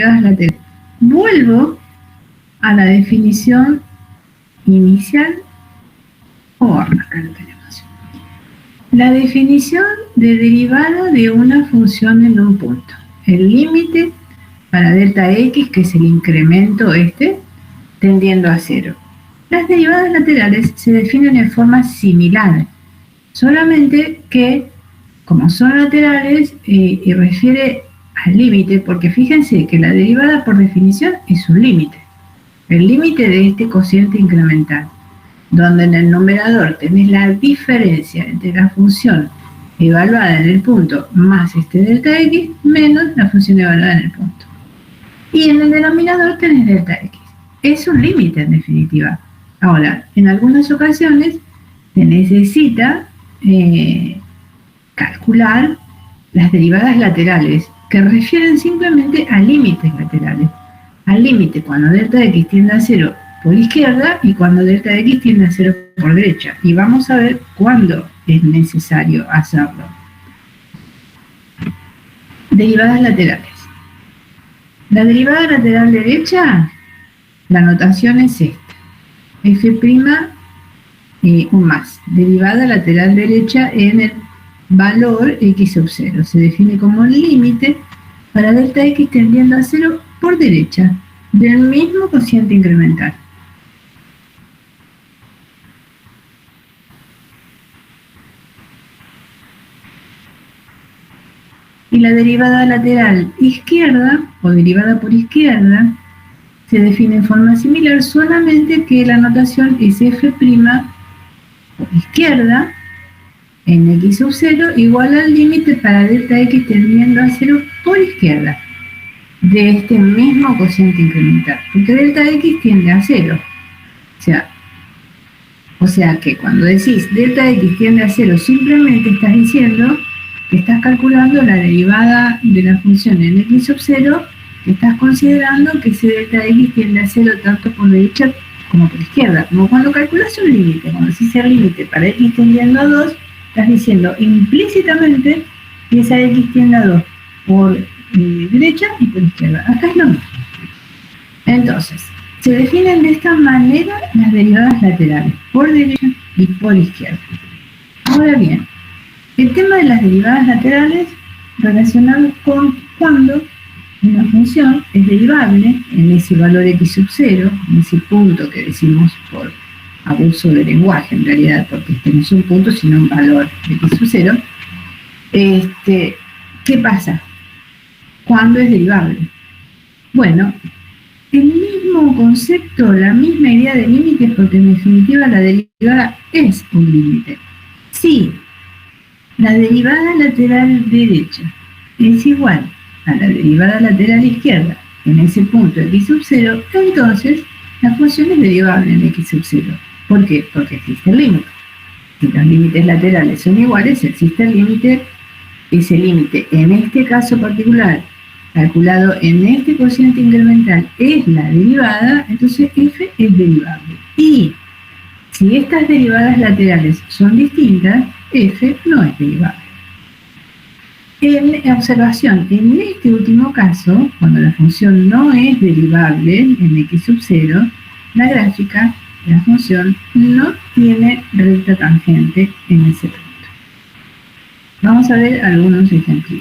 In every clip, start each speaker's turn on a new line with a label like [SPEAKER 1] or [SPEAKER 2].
[SPEAKER 1] laterales. Vuelvo a la definición inicial, acá lo tenemos. La definición de derivada de una función en un punto. El límite para delta x, que es el incremento tendiendo a cero. Las derivadas laterales se definen en forma similar, solamente que, como son laterales, y refiere al límite, porque fíjense que la derivada por definición es un límite. El límite de este cociente incremental, donde en el numerador tenés la diferencia entre la función evaluada en el punto más delta x menos la función evaluada en el punto. Y en el denominador tenés delta x. Es un límite en definitiva. Ahora, en algunas ocasiones se necesita calcular las derivadas laterales, que refieren simplemente a límites laterales. Al límite cuando delta x tiende a 0 por izquierda y cuando delta x tiende a 0 por derecha. Y vamos a ver cuándo es necesario hacerlo. Derivadas laterales. La derivada lateral derecha, la notación es esta. F' un más. Derivada lateral derecha en el valor x sub 0. Se define como el límite para delta x tendiendo a 0 por derecha del mismo cociente incremental. Y la derivada lateral izquierda, o derivada por izquierda, se define en forma similar, solamente que la notación es f' por izquierda en x sub 0 igual al límite para delta x tendiendo a 0 por izquierda de este mismo cociente incremental, porque delta x tiende a 0. O sea que cuando decís delta x tiende a 0, simplemente estás diciendo que estás calculando la derivada de la función en x sub 0, que estás considerando que ese delta x tiende a 0 tanto por derecha como por izquierda. Como cuando calculas un límite, cuando decís el límite para x tendiendo a 2, estás diciendo implícitamente que esa x tiende a 2 por derecha y por izquierda. Acá es lo mismo. Entonces, se definen de esta manera las derivadas laterales, por derecha y por izquierda. Ahora bien, el tema de las derivadas laterales relacionado con cuando una función es derivable en ese valor x sub 0, en ese punto que decimos por abuso de lenguaje en realidad, porque este no es un punto sino un valor de x sub 0. ¿Qué pasa? ¿Cuándo es derivable? Bueno, el mismo concepto, la misma idea de límites, porque en definitiva la derivada es un límite. Si la derivada lateral derecha es igual a la derivada lateral izquierda en ese punto x sub 0, entonces la función es derivable en x sub 0. ¿Por qué? Porque existe el límite. Si los límites laterales son iguales, existe el límite. Ese límite, en este caso particular, calculado en este cociente incremental, es la derivada, entonces f es derivable. Y si estas derivadas laterales son distintas, f no es derivable. En observación, en este último caso, cuando la función no es derivable en x sub 0, la gráfica de la función no tiene recta tangente en ese punto. Vamos a ver algunos ejemplos.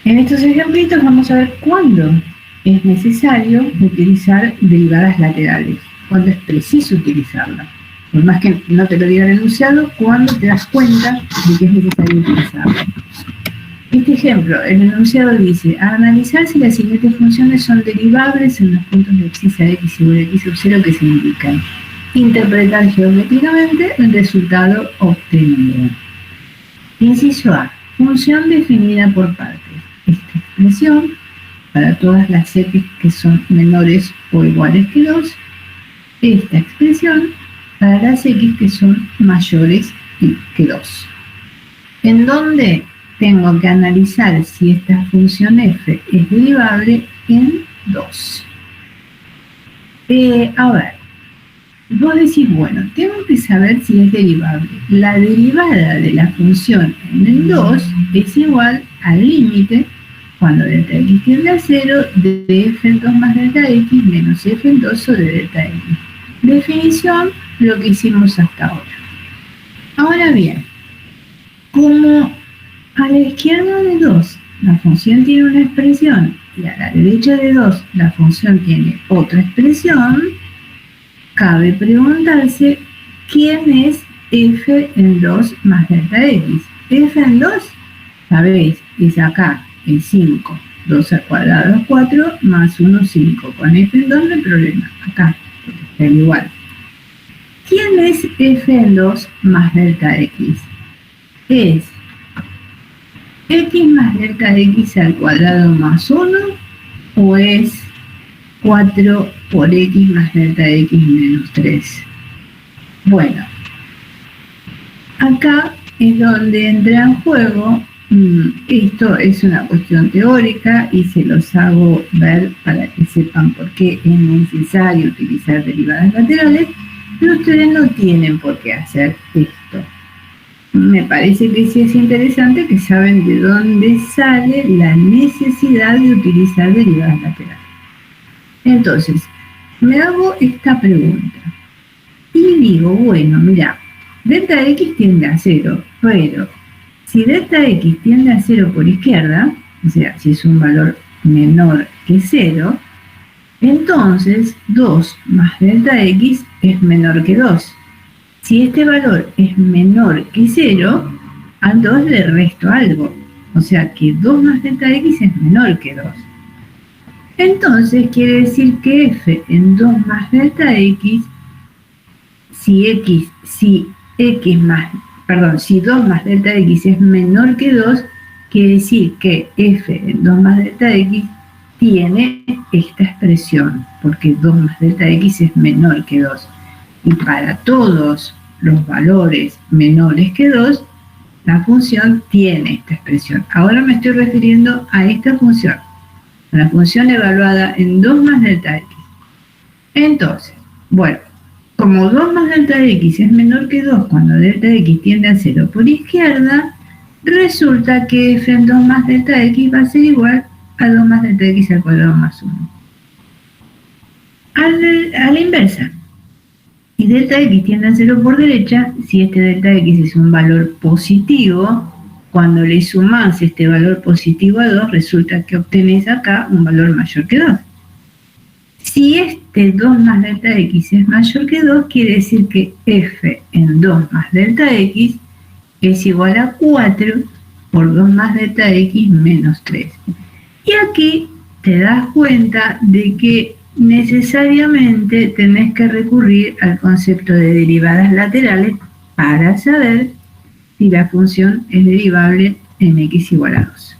[SPEAKER 1] En estos ejemplitos vamos a ver cuándo es necesario utilizar derivadas laterales, cuándo es preciso utilizarlas. Por más que no te lo diga el enunciado, cuándo te das cuenta de que es necesario utilizarlas. Este ejemplo, el enunciado dice: a analizar si las siguientes funciones son derivables en los puntos de abscisa x igual a x sub 0 que se indican. Interpretar geométricamente el resultado obtenido. Inciso A. Función definida por partes. Esta expresión, para todas las x que son menores o iguales que 2, esta expresión para las x que son mayores que 2. ¿En dónde tengo que analizar si esta función f es derivable? En 2. A ver, vos decís, bueno, tengo que saber si es derivable. La derivada de la función en el 2 es igual al límite, cuando delta x tiende a 0, de f en 2 más delta x menos f en 2 sobre delta x. Definición, lo que hicimos hasta ahora. Ahora bien, como a la izquierda de 2 la función tiene una expresión y a la derecha de 2 la función tiene otra expresión, cabe preguntarse quién es f en 2 más delta x. F en 2, sabéis, es acá, es 5. 2 al cuadrado es 4, más 1, 5. Con f en 2 no hay problema, acá, está igual. ¿Quién es f en 2 más delta x? Es x más delta x al cuadrado más 1, o es 4 por x más delta x menos 3. Bueno, acá es donde entra en juego, esto es una cuestión teórica y se los hago ver para que sepan por qué es necesario utilizar derivadas laterales, pero ustedes no tienen por qué hacer esto. Me parece que sí es interesante que saben de dónde sale la necesidad de utilizar derivadas laterales. Entonces, me hago esta pregunta y digo, bueno, mira, delta x tiende a 0, pero si delta x tiende a 0 por izquierda, o sea, si es un valor menor que 0, entonces 2 más delta x es menor que 2. Si este valor es menor que 0, al 2 le resto algo, o sea que 2 más delta x es menor que 2. Entonces quiere decir que f en 2 más delta x, si 2 más delta x es menor que 2, quiere decir que f en 2 más delta x tiene esta expresión, porque 2 más delta x es menor que 2. Y para todos los valores menores que 2, la función tiene esta expresión. Ahora me estoy refiriendo a esta función, a la función evaluada en 2 más delta x. Entonces, bueno, como 2 más delta x es menor que 2 cuando delta x tiende a 0 por izquierda, resulta que f en 2 más delta x va a ser igual a 2 más delta x al cuadrado más 1. A la inversa, y delta x tiende a 0 por derecha, si este delta x es un valor positivo, cuando le sumás este valor positivo a 2, resulta que obtenés acá un valor mayor que 2. Si este 2 más delta x es mayor que 2, quiere decir que f en 2 más delta x es igual a 4 por 2 más delta x menos 3. Y aquí te das cuenta de que necesariamente tenés que recurrir al concepto de derivadas laterales para saber si la función es derivable en x igual a 2.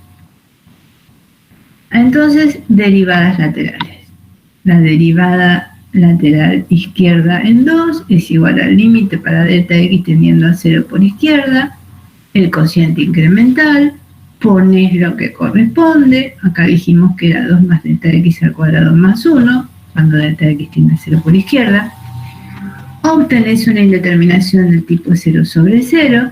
[SPEAKER 1] Entonces, derivadas laterales. La derivada lateral izquierda en 2 es igual al límite para delta x tendiendo a 0 por izquierda, el cociente incremental, pones lo que corresponde, acá dijimos que era 2 más delta x al cuadrado más 1, cuando delta x tiende a 0 por izquierda, obtenés una indeterminación del tipo 0 sobre 0,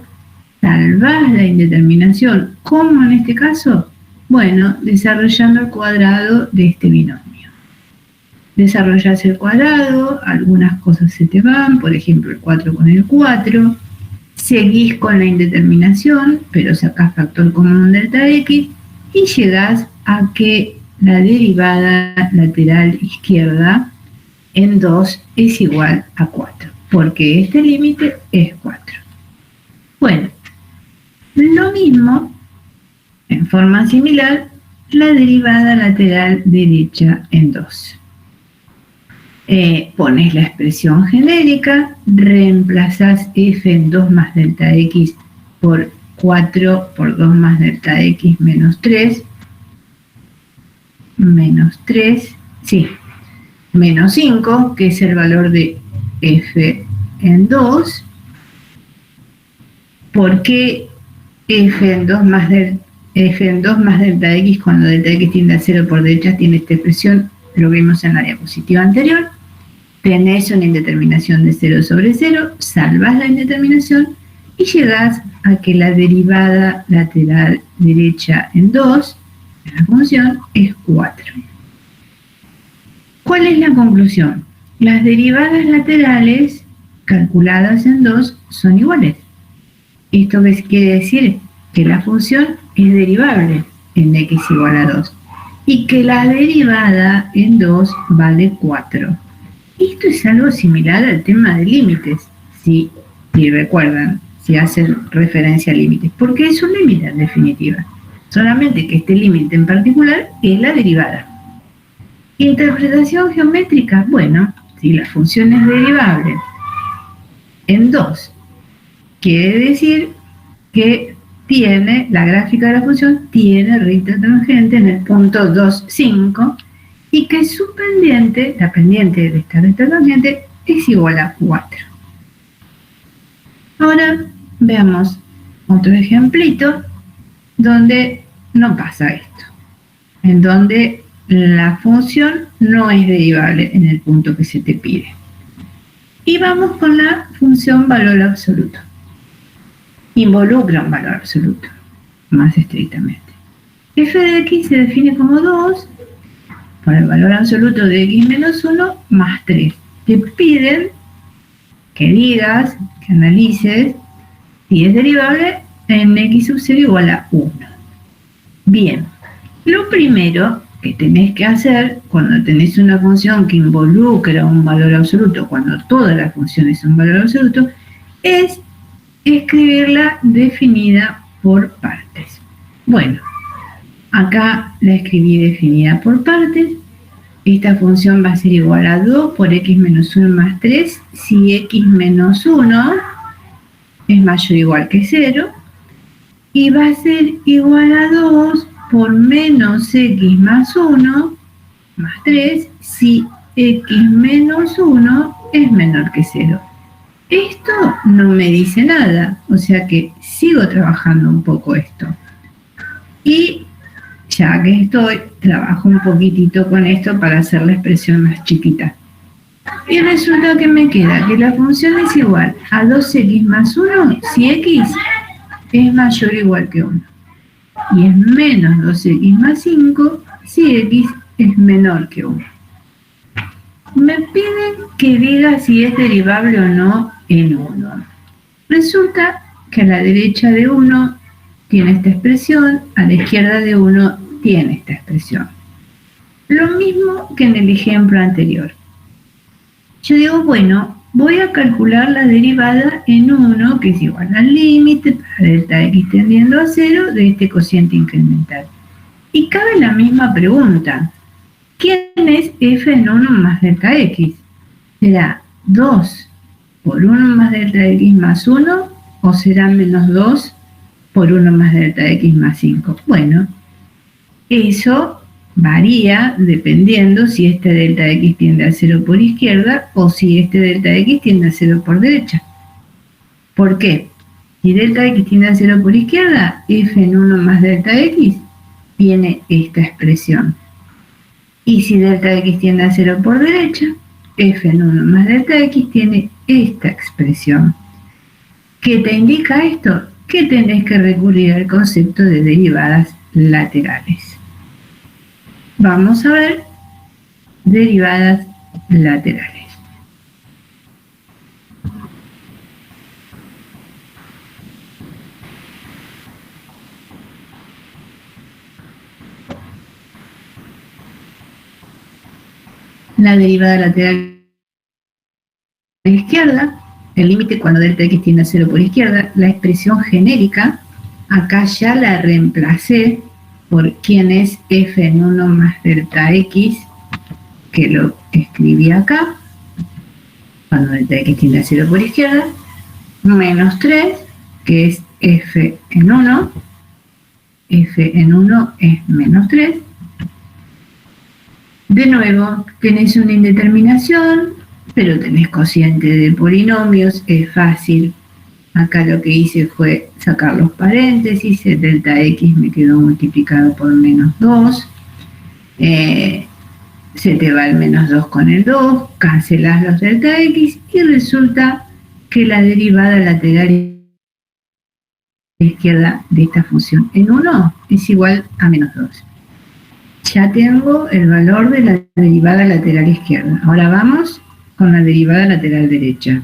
[SPEAKER 1] salvás la indeterminación, ¿cómo en este caso? Bueno, desarrollando el cuadrado de este binomio. Desarrollas el cuadrado, algunas cosas se te van, por ejemplo el 4 con el 4, seguís con la indeterminación, pero sacás factor común delta x y llegás a que la derivada lateral izquierda en 2 es igual a 4, porque este límite es 4. Bueno, lo mismo, en forma similar, la derivada lateral derecha en 2. Pones la expresión genérica, reemplazas f en 2 más delta x por 4 por 2 más delta x menos 3, menos 5, que es el valor de f en 2. ¿Por qué f en 2 más delta x cuando delta x tiende a 0 por derecha tiene esta expresión? Lo vimos en la diapositiva anterior. tenés una indeterminación de 0 sobre 0, salvás la indeterminación y llegás a que la derivada lateral derecha en 2 de la función es 4. ¿Cuál es la conclusión? Las derivadas laterales calculadas en 2 son iguales. ¿Esto qué quiere decir? Que la función es derivable en x igual a 2 y que la derivada en 2 vale 4. Esto es algo similar al tema de límites, si recuerdan, si hacen referencia a límites, porque es un límite en definitiva, solamente que este límite en particular es la derivada. Interpretación geométrica, bueno, si la función es derivable en 2, quiere decir que tiene, la gráfica de la función tiene recta tangente en el punto 2, 5, y que su pendiente, la pendiente de esta recta tangente, es igual a 4. Ahora veamos otro ejemplito donde no pasa esto, en donde la función no es derivable en el punto que se te pide. Y vamos con la función valor absoluto. Involucra un valor absoluto, más estrictamente. F de x se define como 2 por el valor absoluto de x menos 1 más 3. Te piden que digas, que analices si es derivable en x sub 0 igual a 1. Bien, lo primero que tenés que hacer cuando tenés una función que involucra un valor absoluto, cuando todas las funciones son valor absoluto, es escribirla definida por partes. Bueno, acá la escribí definida por partes. Esta función va a ser igual a 2 por x menos 1 más 3 si x menos 1 es mayor o igual que 0. Y va a ser igual a 2 por menos x más 1 más 3 si x menos 1 es menor que 0. Esto no me dice nada, o sea que sigo trabajando un poco esto. Y ya que estoy, trabajo un poquitito con esto para hacer la expresión más chiquita. Y resulta que me queda que la función es igual a 2x más 1 si x es mayor o igual que 1. Y es menos 2x más 5 si x es menor que 1. Me piden que diga si es derivable o no en 1. Resulta que a la derecha de 1 tiene esta expresión, a la izquierda de 1 tiene esta expresión. Lo mismo que en el ejemplo anterior. Yo digo, bueno, voy a calcular la derivada en 1, que es igual al límite para delta x tendiendo a 0 de este cociente incremental. Y cabe la misma pregunta. ¿Quién es f en 1 más delta x? ¿Será 2 por 1 más delta x más 1 o será menos 2 por 1 más delta x más 5? Bueno, eso varía dependiendo si este delta x tiende a 0 por izquierda o si este delta x tiende a 0 por derecha. ¿Por qué? Si delta x tiende a 0 por izquierda, f en 1 más delta x tiene esta expresión. Y si delta x tiende a 0 por derecha, f en 1 más delta x tiene esta expresión. ¿Qué te indica esto? Que tenés que recurrir al concepto de derivadas laterales. Vamos a ver derivadas laterales. La derivada lateral a la izquierda, el límite cuando delta x tiende a 0 por izquierda, la expresión genérica, acá ya la reemplacé por quién es f en 1 más delta x, que lo escribí acá, cuando delta x tiende a 0 por izquierda, menos 3, que es f en 1, f en 1 es menos 3. De nuevo, tenés una indeterminación, pero tenés cociente de polinomios, es fácil. Acá lo que hice fue sacar los paréntesis, el delta x me quedó multiplicado por menos 2. se te va el menos 2 con el 2, cancelas los delta x y resulta que la derivada lateral izquierda de esta función en 1 es igual a menos 2. Ya tengo el valor de la derivada lateral izquierda. Ahora vamos con la derivada lateral derecha.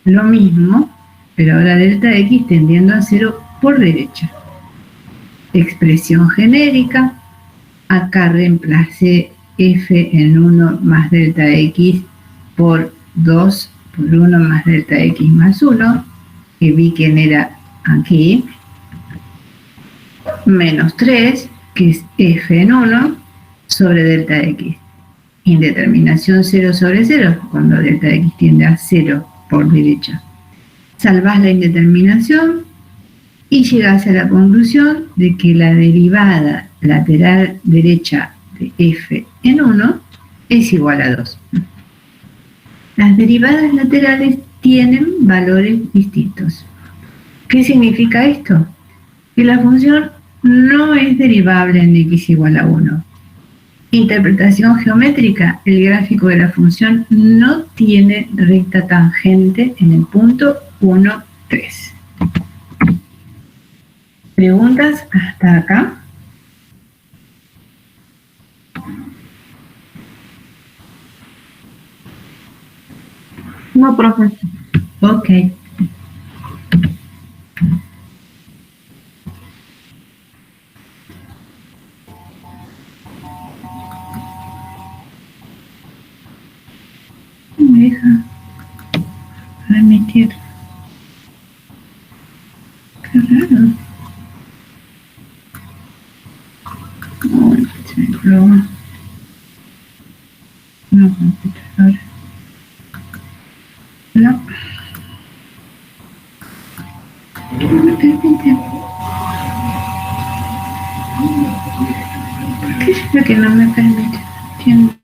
[SPEAKER 1] Lo mismo, pero ahora delta x tendiendo a 0 por derecha. Expresión genérica. Acá reemplacé f en 1 más delta x por 2 por 1 más delta x más 1, que vi quién era aquí, menos 3, que es f en 1, sobre delta x. Indeterminación 0 sobre 0, cuando delta x tiende a 0 por derecha. Salvás la indeterminación y llegás a la conclusión de que la derivada lateral derecha de f en 1 es igual a 2. Las derivadas laterales tienen valores distintos. ¿Qué significa esto? Que la función no es derivable en x igual a 1. Interpretación geométrica, el gráfico de la función no tiene recta tangente en el punto 1, 3. ¿Preguntas hasta acá?
[SPEAKER 2] No, profe.
[SPEAKER 1] Ok. Me deja remitir. Qué raro. Por ejemplo, una computadora. No. No me permite. ¿Por qué es lo que no me permite? Entiendo.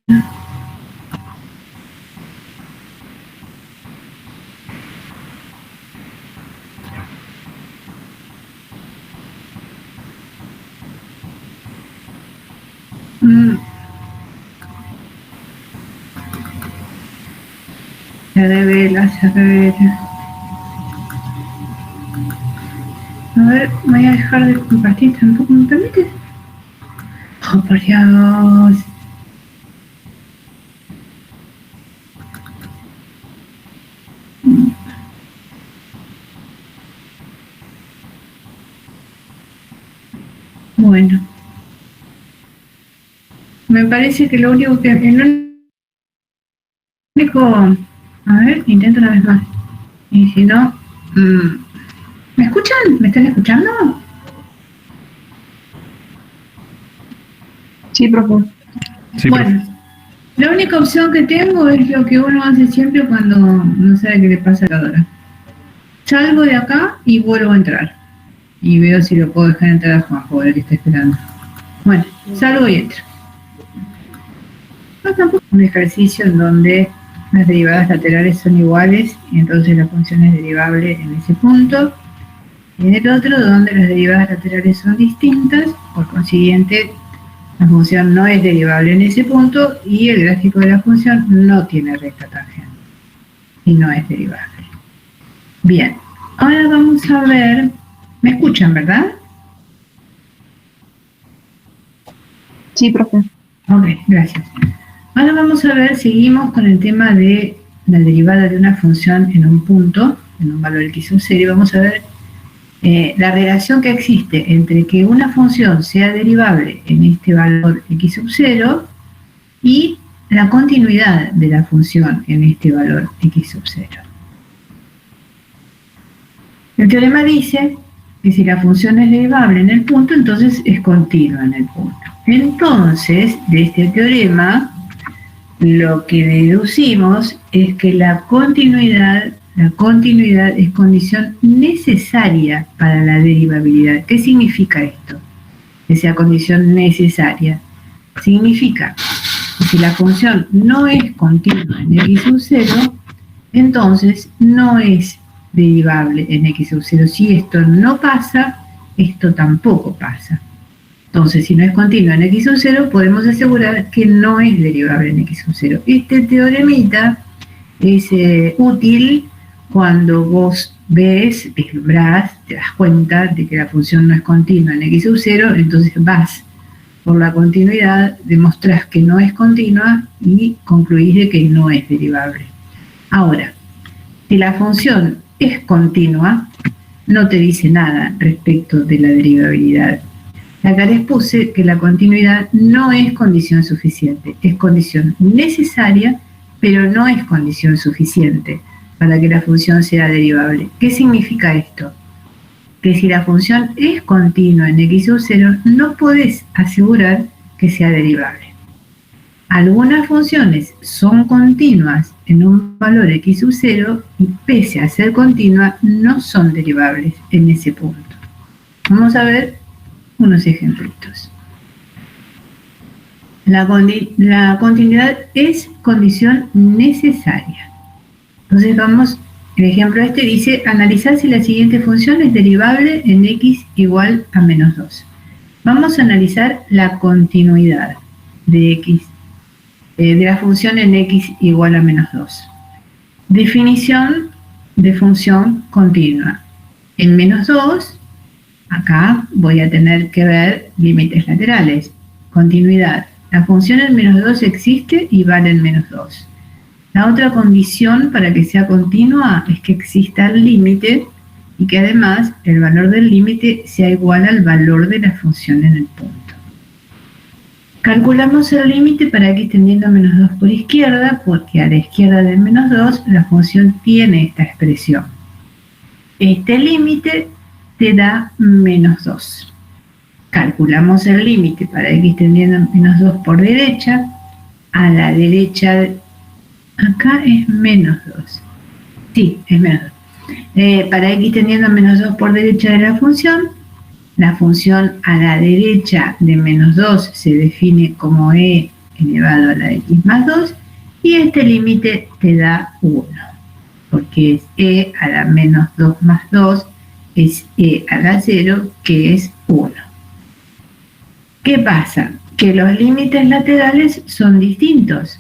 [SPEAKER 1] Se revela. A ver, voy a dejar de compartir, tampoco me permite. Oh, por Dios. Bueno. Me parece que lo único que... El único... A ver, intento una vez más. Y si no... ¿Me escuchan? ¿Me están escuchando?
[SPEAKER 2] Sí, profe.
[SPEAKER 3] Sí,
[SPEAKER 1] bueno,
[SPEAKER 3] profe.
[SPEAKER 1] La única opción que tengo es lo que uno hace siempre cuando no sabe qué le pasa a la hora. Salgo de acá y vuelvo a entrar. Y veo si lo puedo dejar entrar a Juanjo, a ver qué está esperando. Bueno, salgo y entro. No, tampoco un ejercicio en donde las derivadas laterales son iguales y entonces la función es derivable en ese punto. Y en el otro donde las derivadas laterales son distintas, por consiguiente la función no es derivable en ese punto y el gráfico de la función no tiene recta tangente y no es derivable. Bien, ahora vamos a ver, ¿me escuchan, verdad?
[SPEAKER 2] Sí, profe.
[SPEAKER 1] Ok, gracias. Ahora vamos a ver, seguimos con el tema de la derivada de una función en un punto, en un valor x sub 0, y vamos a ver la relación que existe entre que una función sea derivable en este valor x sub 0 y la continuidad de la función en este valor x sub 0. El teorema dice que si la función es derivable en el punto, entonces es continua en el punto. Entonces, de este teorema, lo que deducimos es que la continuidad es condición necesaria para la derivabilidad. ¿Qué significa esto? Que sea condición necesaria. Significa que si la función no es continua en x sub 0, entonces no es derivable en x sub 0. Si esto no pasa, esto tampoco pasa. Entonces, si no es continua en x sub 0, podemos asegurar que no es derivable en x sub 0. Este teoremita es útil cuando vos ves, vislumbrás, te das cuenta de que la función no es continua en x sub 0, entonces vas por la continuidad, demostrás que no es continua y concluís de que no es derivable. Ahora, si la función es continua, no te dice nada respecto de la derivabilidad. Acá les puse que la continuidad no es condición suficiente, es condición necesaria, pero no es condición suficiente para que la función sea derivable. ¿Qué significa esto? Que si la función es continua en x sub 0, no podés asegurar que sea derivable. Algunas funciones son continuas en un valor x sub 0 y pese a ser continua no son derivables en ese punto. Vamos a ver unos ejemplitos. La continuidad es condición necesaria. Entonces vamos, el ejemplo este dice, analizar si la siguiente función es derivable en x igual a menos 2. Vamos a analizar la continuidad de x, de la función en x igual a menos 2. Definición de función continua. En menos 2, acá voy a tener que ver límites laterales. Continuidad. La función en menos 2 existe y vale en menos 2. La otra condición para que sea continua es que exista el límite y que además el valor del límite sea igual al valor de la función en el punto. Calculamos el límite para x tendiendo a menos 2 por izquierda, porque a la izquierda de menos 2 la función tiene esta expresión. Este límite te da menos 2. Calculamos el límite para x tendiendo a menos 2 por derecha. A la derecha, acá es menos 2. Sí, es menos 2. Para x tendiendo a menos 2 por derecha de la función a la derecha de menos 2 se define como e elevado a la x más 2 y este límite te da 1, porque es e a la menos 2 más 2 es e a la 0, que es 1. ¿Qué pasa? Que los límites laterales son distintos.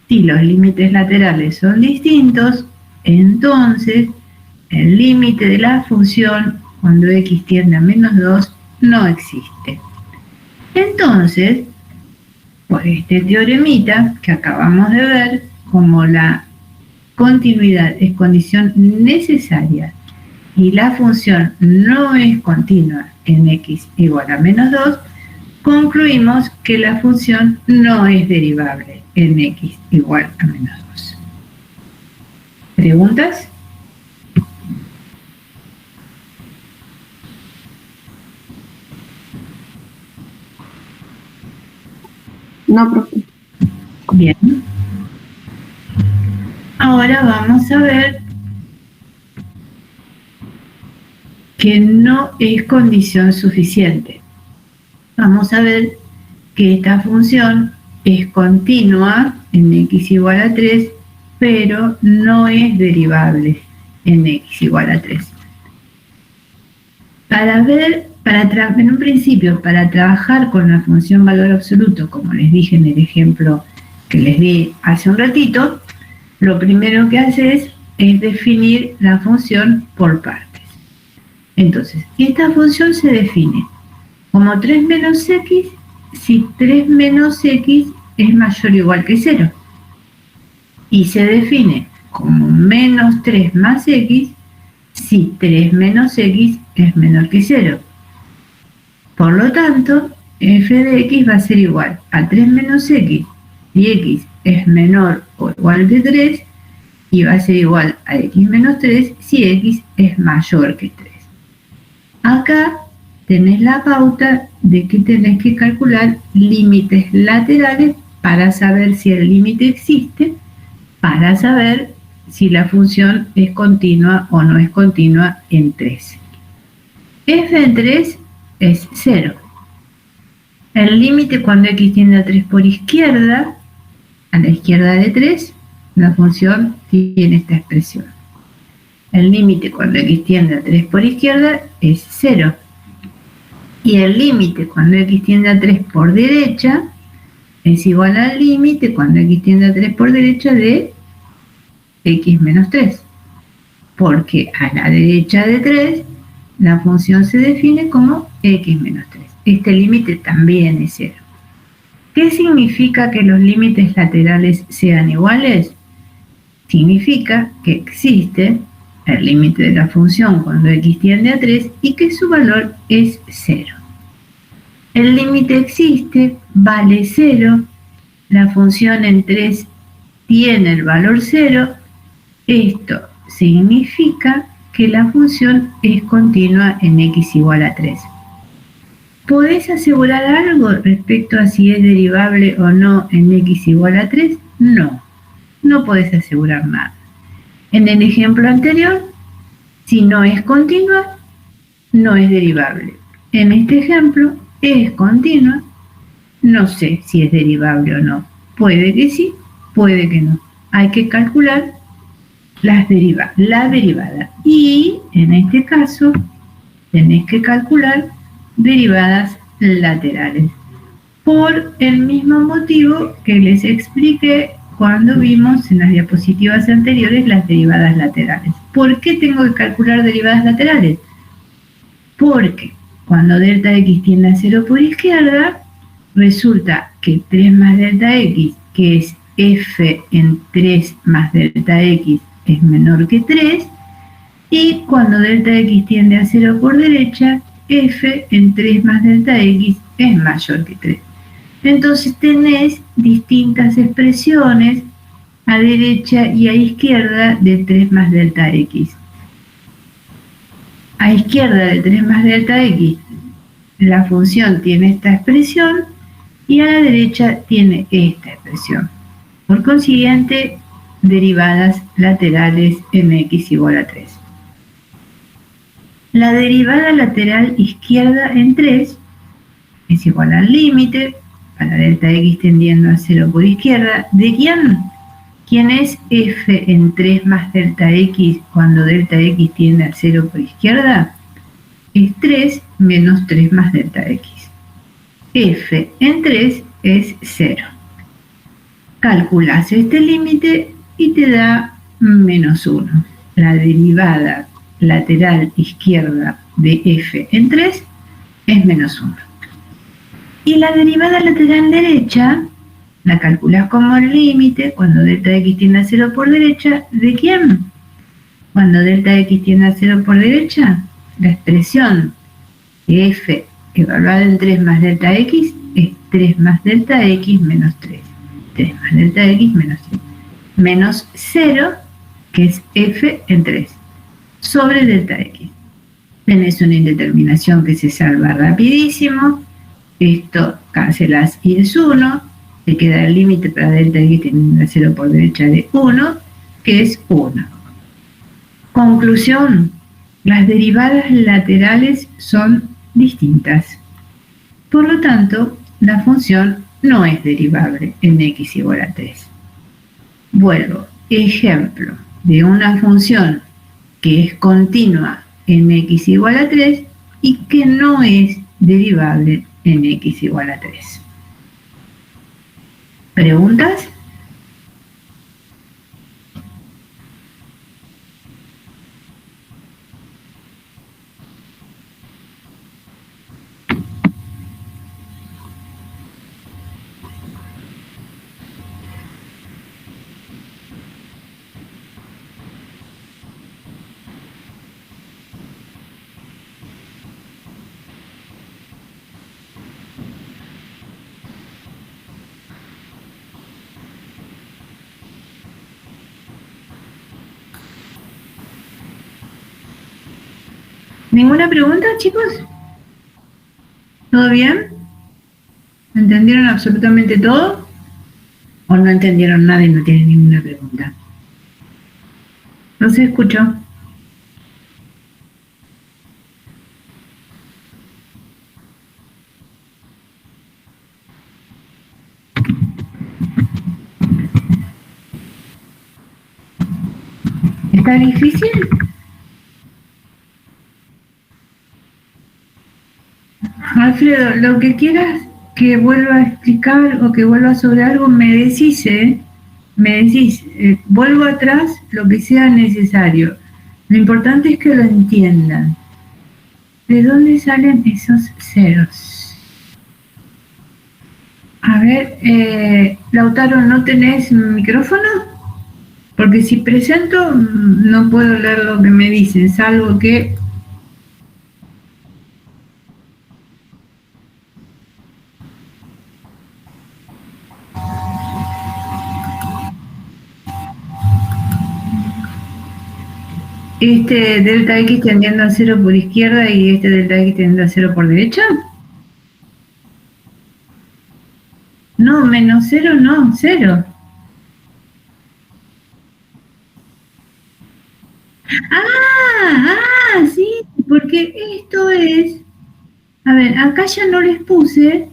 [SPEAKER 1] Si los límites laterales son distintos, entonces el límite de la función cuando x tiende a menos 2 no existe. Entonces, por este teoremita que acabamos de ver, como la continuidad es condición necesaria y la función no es continua en x igual a menos 2, concluimos que la función no es derivable en x igual a menos 2. ¿Preguntas?
[SPEAKER 2] No, profe.
[SPEAKER 1] Bien. Ahora vamos a ver que no es condición suficiente. Vamos a ver que esta función es continua en x igual a 3, pero no es derivable en x igual a 3. En un principio, para trabajar con la función valor absoluto, como les dije en el ejemplo que les di hace un ratito, lo primero que haces es definir la función por partes. Entonces, esta función se define como 3 menos x si 3 menos x es mayor o igual que 0. Y se define como menos 3 más x si 3 menos x es menor que 0. Por lo tanto, f de x va a ser igual a 3 menos x si x es menor o igual que 3 y va a ser igual a x menos 3 si x es mayor que 3. Acá tenés la pauta de que tenés que calcular límites laterales para saber si el límite existe, para saber si la función es continua o no es continua en 3. F de 3 es 0. El límite cuando x tiende a 3 por izquierda, a la izquierda de 3, la función tiene esta expresión. El límite cuando x tiende a 3 por izquierda es 0. Y el límite cuando x tiende a 3 por derecha es igual al límite cuando x tiende a 3 por derecha de x menos 3. Porque a la derecha de 3 la función se define como x menos 3. Este límite también es 0. ¿Qué significa que los límites laterales sean iguales? Significa que existe el límite de la función cuando x tiende a 3 y que su valor es 0. El límite existe, vale 0, la función en 3 tiene el valor 0, esto significa que la función es continua en x igual a 3. ¿Podés asegurar algo respecto a si es derivable o no en x igual a 3? No, no podés asegurar nada. En el ejemplo anterior, si no es continua, no es derivable. En este ejemplo, es continua, no sé si es derivable o no. Puede que sí, puede que no. Hay que calcular la derivada. Y en este caso, tenés que calcular derivadas laterales. Por el mismo motivo que les expliqué cuando vimos en las diapositivas anteriores las derivadas laterales. ¿Por qué tengo que calcular derivadas laterales? Porque cuando delta x tiende a 0 por izquierda, resulta que 3 más delta x, que es f en 3 más delta x, es menor que 3, y cuando delta x tiende a 0 por derecha, f en 3 más delta x es mayor que 3. Entonces tenés distintas expresiones a derecha y a izquierda de 3 más delta x. A izquierda de 3 más delta x, la función tiene esta expresión y a la derecha tiene esta expresión. Por consiguiente, derivadas laterales en x igual a 3. La derivada lateral izquierda en 3 es igual al límite para delta x tendiendo a 0 por izquierda. ¿De quién? ¿Quién es f en 3 más delta x cuando delta x tiende a 0 por izquierda? Es 3 menos 3 más delta x. F en 3 es 0. Calculas este límite y te da menos 1. La derivada lateral izquierda de f en 3 es menos 1. Y la derivada lateral derecha la calculas como el límite cuando delta x tiende a 0 por derecha. ¿De quién? Cuando delta x tiende a 0 por derecha, la expresión de f evaluada en 3 más delta x es 3 más delta x menos 3. 3 más delta x menos 3. Menos 0, que es f en 3, sobre delta x. Tenés una indeterminación que se salva rapidísimo. Esto cancelas y es 1. Te queda el límite para delta x teniendo a 0 por derecha de 1, que es 1. Conclusión. Las derivadas laterales son distintas. Por lo tanto, la función no es derivable en x igual a 3. Vuelvo. Ejemplo de una función que es continua en x igual a 3 y que no es derivable en x igual a 3. ¿Preguntas? ¿Ninguna pregunta, chicos? ¿Todo bien? ¿Entendieron absolutamente todo? ¿O no entendieron nada y no tienen ninguna pregunta? Los escucho. ¿Está difícil? Alfredo, lo que quieras que vuelva a explicar o que vuelva sobre algo, me decís, vuelvo atrás lo que sea necesario. Lo importante es que lo entiendan. ¿De dónde salen esos ceros? A ver, Lautaro, ¿no tenés micrófono? Porque si presento no puedo leer lo que me dicen, salvo que... Este delta X tendiendo a 0 por izquierda y este delta X tendiendo a 0 por derecha. No, menos 0 no, 0. Sí, porque esto es... A ver, acá ya no les puse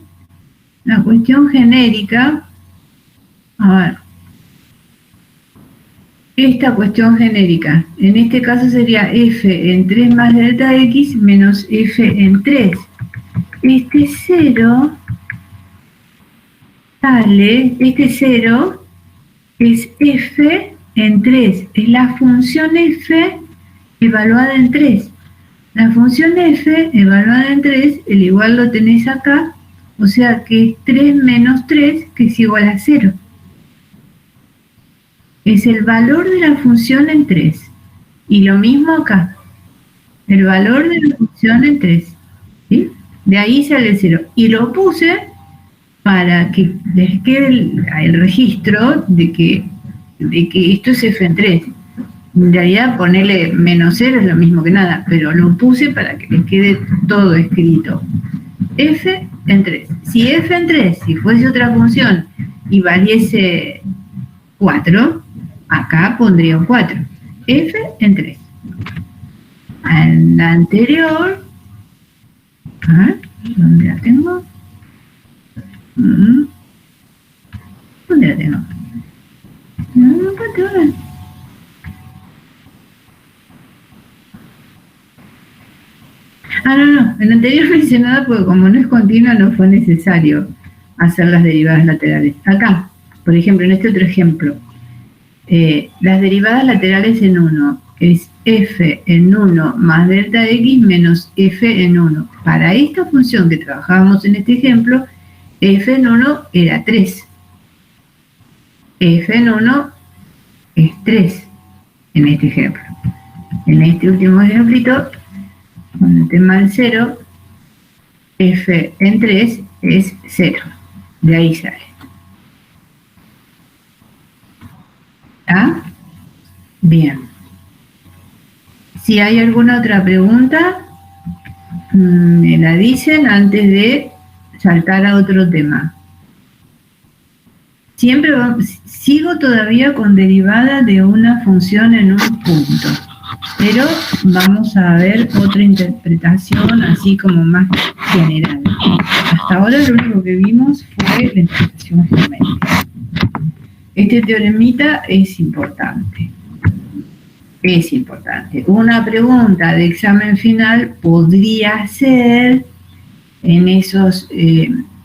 [SPEAKER 1] la cuestión genérica. A ver. Esta cuestión genérica. En este caso sería f en 3 más delta x menos f en 3. Este 0 sale, este 0 es f en 3. Es la función f evaluada en 3. La función f evaluada en 3, el igual lo tenés acá, o sea que es 3 menos 3, que es igual a 0. Es el valor de la función en 3. Y lo mismo acá. El valor de la función en 3. ¿Sí? De ahí sale 0. Y lo puse para que les quede el registro de que esto es f en 3. En realidad ponerle menos 0 es lo mismo que nada, pero lo puse para que les quede todo escrito. F en 3. Si f en 3, si fuese otra función y valiese 4, acá pondría un 4. F en 3. En la anterior, ¿dónde la tengo? ¿Dónde la tengo? No encuentro ahora. No. En la anterior no hice nada porque como no es continua no fue necesario hacer las derivadas laterales. Acá, por ejemplo, en este otro ejemplo, las derivadas laterales en 1 es f en 1 más delta x menos f en 1. Para esta función que trabajábamos en este ejemplo, f en 1 era 3. F en 1 es 3 en este ejemplo. En este último ejemplito, con el tema del 0, f en 3 es 0. De ahí sale. ¿Ah? Bien. Si hay alguna otra pregunta, me la dicen antes de saltar a otro tema. Siempre sigo todavía con derivada de una función en un punto, pero vamos a ver otra interpretación así como más general. Hasta ahora lo único que vimos fue la interpretación geométrica. Este teoremita es importante. Es importante. Una pregunta de examen final podría ser en esos,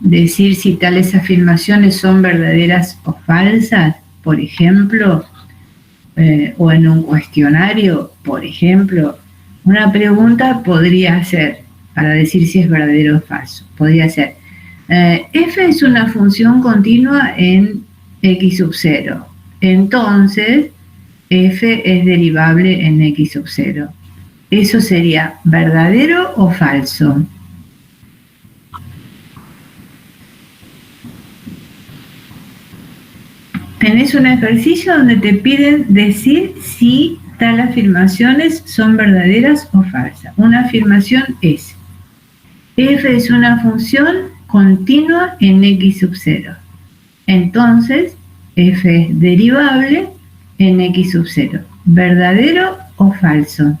[SPEAKER 1] decir si tales afirmaciones son verdaderas o falsas, por ejemplo, o en un cuestionario, por ejemplo. Una pregunta podría ser, para decir si es verdadero o falso, podría ser, f es una función continua en x sub 0. Entonces, f es derivable en x sub 0. ¿Eso sería verdadero o falso? Tenés un ejercicio donde te piden decir si tal afirmaciones son verdaderas o falsas. Una afirmación es: f es una función continua en x sub 0. Entonces, f es derivable en x sub 0. ¿Verdadero o falso?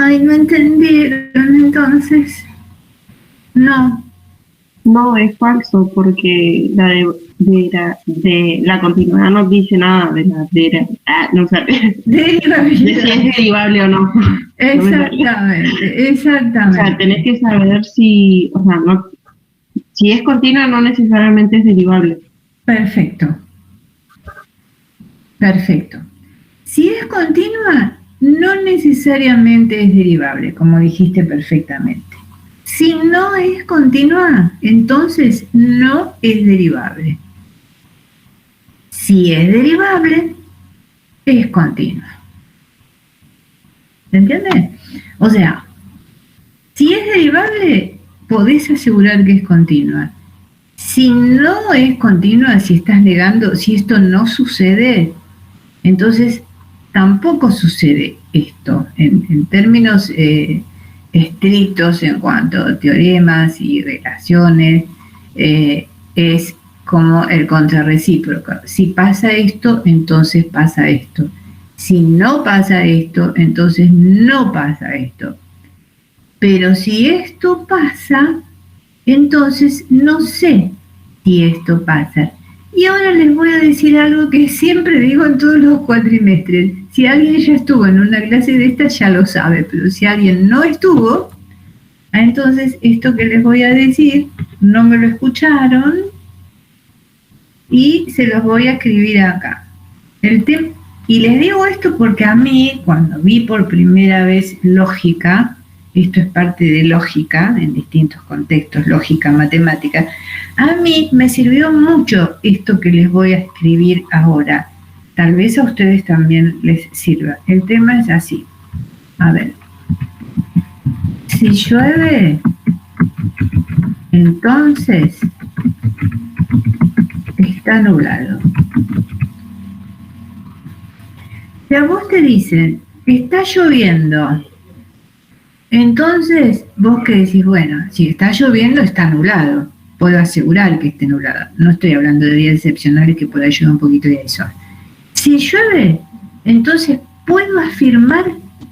[SPEAKER 1] Ay, no entendieron entonces. No.
[SPEAKER 2] No, es falso porque de la continuidad no dice nada de la no sé, de si es derivable o no.
[SPEAKER 1] Exactamente, exactamente.
[SPEAKER 2] O sea, tenés que saber si, o sea, no, si es continua no necesariamente es derivable.
[SPEAKER 1] Perfecto. Perfecto. Si es continua, no necesariamente es derivable, como dijiste perfectamente. Si no es continua, entonces no es derivable. Si es derivable, es continua. ¿Se entiende? O sea, si es derivable, podés asegurar que es continua. Si no es continua, si estás negando, si esto no sucede, entonces tampoco sucede esto en términos estrictos en cuanto a teoremas y relaciones, es como el contrarrecíproco. Si pasa esto, entonces pasa esto. Si no pasa esto, entonces no pasa esto. Pero si esto pasa, entonces no sé si esto pasa. Y ahora les voy a decir algo que siempre digo en todos los cuatrimestres. Si alguien ya estuvo en una clase de esta ya lo sabe, pero si alguien no estuvo, entonces esto que les voy a decir no me lo escucharon y se los voy a escribir acá. Y les digo esto porque a mí, cuando vi por primera vez lógica, esto es parte de lógica en distintos contextos, lógica, matemática, a mí me sirvió mucho esto que les voy a escribir ahora. Tal vez a ustedes también les sirva. El tema es así. A ver. Si llueve, entonces está nublado. Si a vos te dicen, está lloviendo, entonces vos que decís, bueno, si está lloviendo está nublado, puedo asegurar que esté nublado. No estoy hablando de días excepcionales que pueda llover un poquito y hay sol. Si llueve, entonces puedo afirmar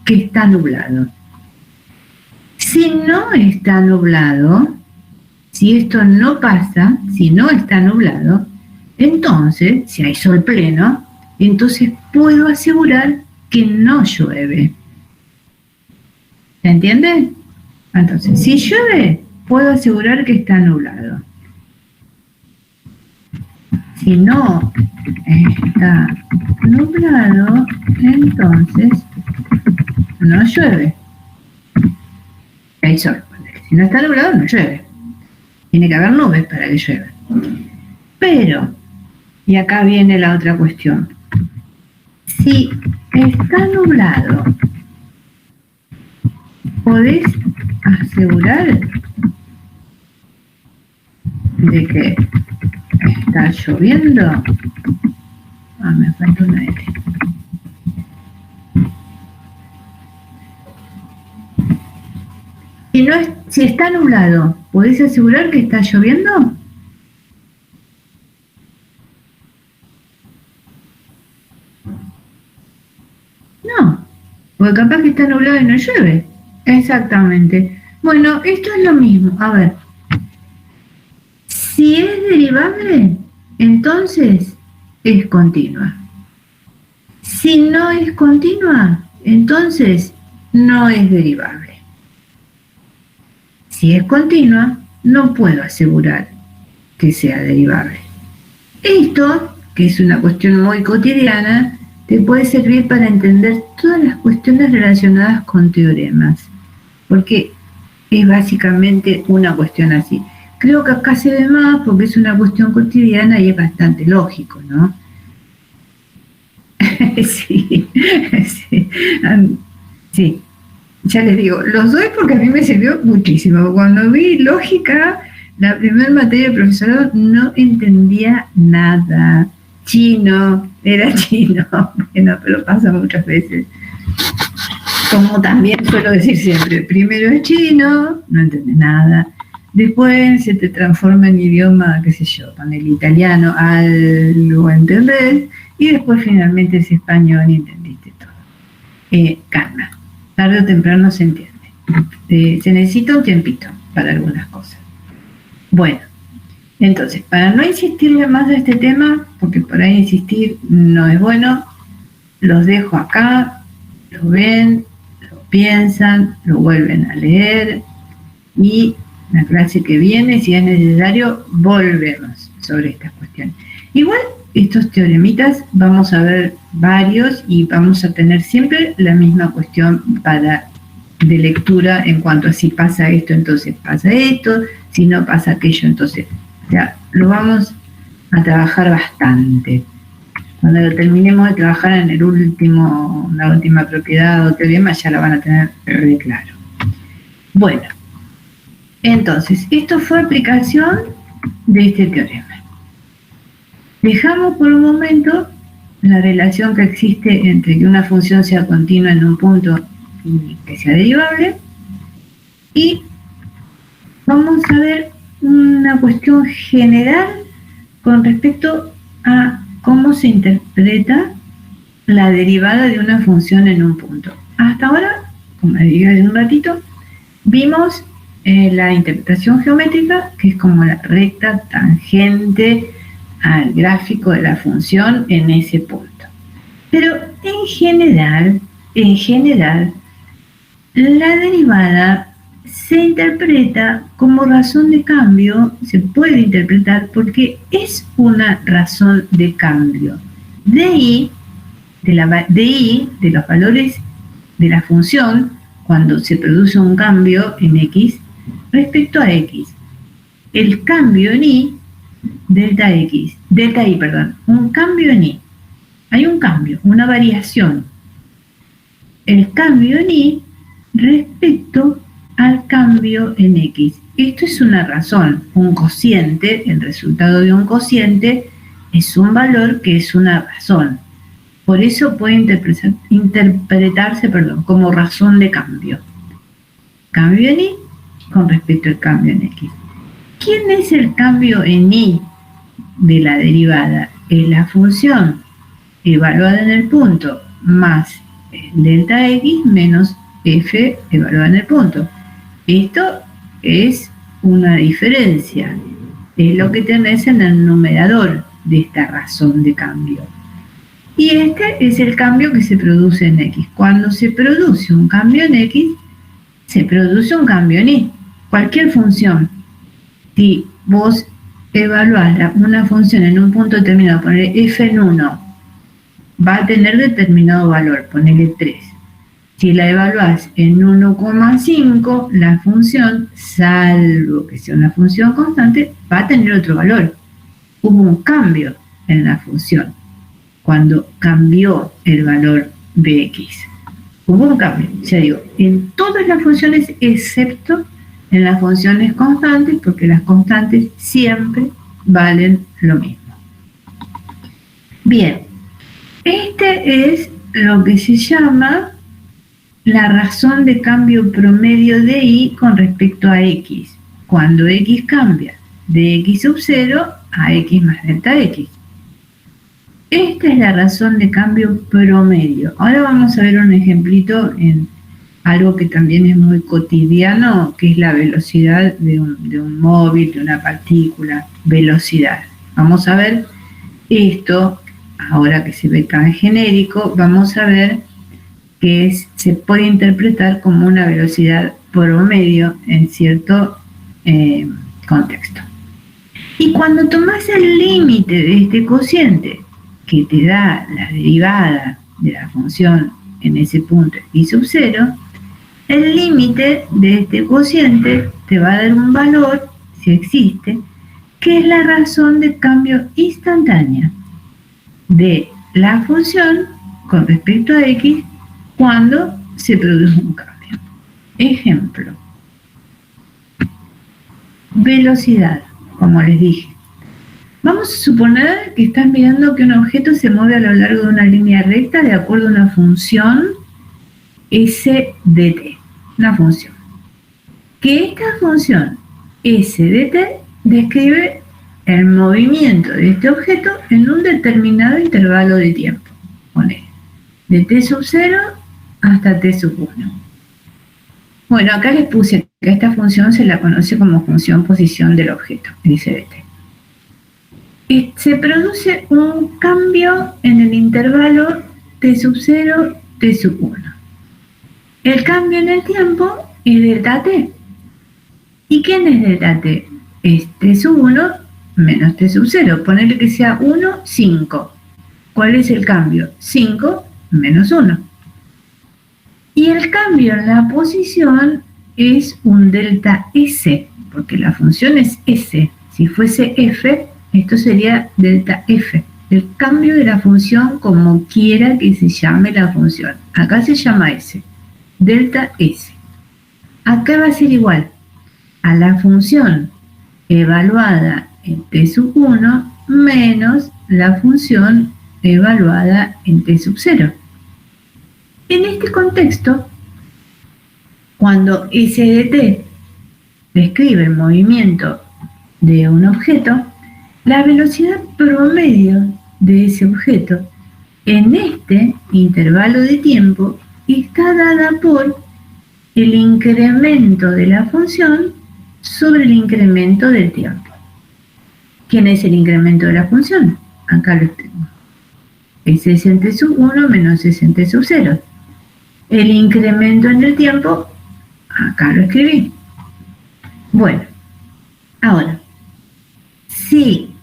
[SPEAKER 1] que está nublado. Si no está nublado, si esto no pasa, si no está nublado, entonces, si hay sol pleno, entonces puedo asegurar que no llueve. ¿Se entiende? Entonces, si llueve, puedo asegurar que está nublado. Si no está nublado, entonces no llueve. Hay sol. Si no está nublado, no llueve. Tiene que haber nubes para que llueva. Pero, y acá viene la otra cuestión, si está nublado, ¿podés asegurar de que está lloviendo? Me falta una L. Si está nublado, ¿podés asegurar que está lloviendo? No, porque capaz que está nublado y no llueve. Exactamente. Bueno, esto es lo mismo. A ver, si es derivable, entonces es continua. Si no es continua, entonces no es derivable. Si es continua, no puedo asegurar que sea derivable. Esto, que es una cuestión muy cotidiana, te puede servir para entender todas las cuestiones relacionadas con teoremas, porque es básicamente una cuestión así. Creo que acá se ve más porque es una cuestión cotidiana y es bastante lógico, ¿no? Sí, sí, sí. Ya les digo, los doy porque a mí me sirvió muchísimo. Cuando vi lógica, la primera materia de profesorado, no entendía nada. Chino, era chino, bueno, pero pasa muchas veces. Como también suelo decir siempre, primero es chino, no entendés nada. Después se te transforma en idioma, qué sé yo, con el italiano, algo entendés, y después finalmente es español y entendiste todo. Calma. Tarde o temprano se entiende. Se necesita un tiempito para algunas cosas. Bueno, Entonces, para no insistirle más a este tema, porque por ahí insistir no es bueno, los dejo acá, lo ven, lo piensan, lo vuelven a leer y la clase que viene, si es necesario, volvemos sobre estas cuestiones. Igual, estos teoremitas vamos a ver varios y vamos a tener siempre la misma cuestión de lectura en cuanto a si pasa esto, entonces pasa esto, si no pasa aquello, entonces ya lo vamos a trabajar bastante. Cuando lo terminemos de trabajar en la última propiedad o teorema, ya la van a tener re claro. Bueno, entonces, esto fue aplicación de este teorema. Dejamos por un momento la relación que existe entre que una función sea continua en un punto y que sea derivable, y vamos a ver una cuestión general con respecto a cómo se interpreta la derivada de una función en un punto. Hasta ahora, como les dije hace un ratito, vimos la interpretación geométrica, que es como la recta tangente al gráfico de la función en ese punto. Pero en general, la derivada se interpreta como razón de cambio, se puede interpretar porque es una razón de cambio. De los valores de la función, cuando se produce un cambio en x respecto a x. El cambio en y, delta i, un cambio en y. Hay un cambio, una variación. El cambio en y respecto al cambio en x. Esto es una razón, un cociente, el resultado de un cociente es un valor que es una razón. Por eso puede interpretarse como razón de cambio. Cambio en y con respecto al cambio en x. ¿Quién es el cambio en y de la derivada? Es la función evaluada en el punto más delta x menos f evaluada en el punto. Esto es una diferencia, es lo que tenés en el numerador de esta razón de cambio. Y este es el cambio que se produce en x. Cuando se produce un cambio en x, se produce un cambio en y. Cualquier función, si vos evaluás una función en un punto determinado, poner f en 1, va a tener determinado valor, ponerle 3. Si la evaluás en 1,5, la función, salvo que sea una función constante, va a tener otro valor. Hubo un cambio en la función cuando cambió el valor de x. Hubo un cambio, ya digo, en todas las funciones excepto en las funciones constantes, porque las constantes siempre valen lo mismo. Bien, este es lo que se llama la razón de cambio promedio de y con respecto a x, cuando x cambia de x sub 0 a x más delta x. Esta es la razón de cambio promedio. Ahora vamos a ver un ejemplito en algo que también es muy cotidiano, que es la velocidad de un móvil, de una partícula, velocidad. Vamos a ver esto, ahora que se ve tan genérico, vamos a ver que se puede interpretar como una velocidad promedio en cierto contexto. Y cuando tomas el límite de este cociente, que te da la derivada de la función en ese punto y sub 0, el límite de este cociente te va a dar un valor, si existe, que es la razón de cambio instantánea de la función con respecto a x cuando se produce un cambio. Ejemplo, velocidad, como les dije. Vamos a suponer que estás mirando que un objeto se mueve a lo largo de una línea recta de acuerdo a una función s de t, una función. Que esta función s de t describe el movimiento de este objeto en un determinado intervalo de tiempo. Ponele, de t sub 0 hasta t sub 1. Bueno, acá les puse que esta función se la conoce como función posición del objeto, s de t. se produce un cambio en el intervalo t sub 0, t sub 1. El cambio en el tiempo es delta t. ¿Y quién es delta t? Es t sub 1 menos t sub 0. Ponerle que sea 1, 5. ¿Cuál es el cambio? 5 menos 1. Y el cambio en la posición es un delta S, porque la función es S. Si fuese F, esto sería delta F. El cambio de la función como quiera que se llame la función. Acá se llama S. Delta S. Acá va a ser igual a la función evaluada en t sub 1 menos la función evaluada en t sub 0. En este contexto, cuando S de t describe el movimiento de un objeto, la velocidad promedio de ese objeto en este intervalo de tiempo está dada por el incremento de la función sobre el incremento del tiempo. ¿Quién es el incremento de la función? Acá lo tengo. Es S en t sub 1 menos S en t sub 0. El incremento en el tiempo, acá lo escribí. Bueno, ahora, si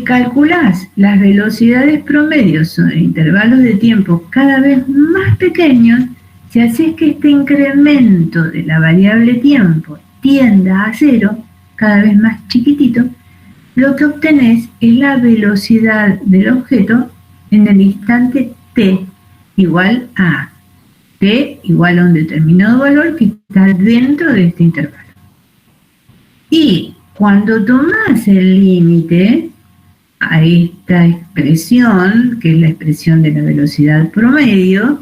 [SPEAKER 1] calculás las velocidades promedios sobre intervalos de tiempo cada vez más pequeños, si haces que este incremento de la variable tiempo tienda a 0, cada vez más chiquitito, lo que obtenés es la velocidad del objeto en el instante t igual a t igual a un determinado valor que está dentro de este intervalo. Y cuando tomás el límite a esta expresión, que es la expresión de la velocidad promedio,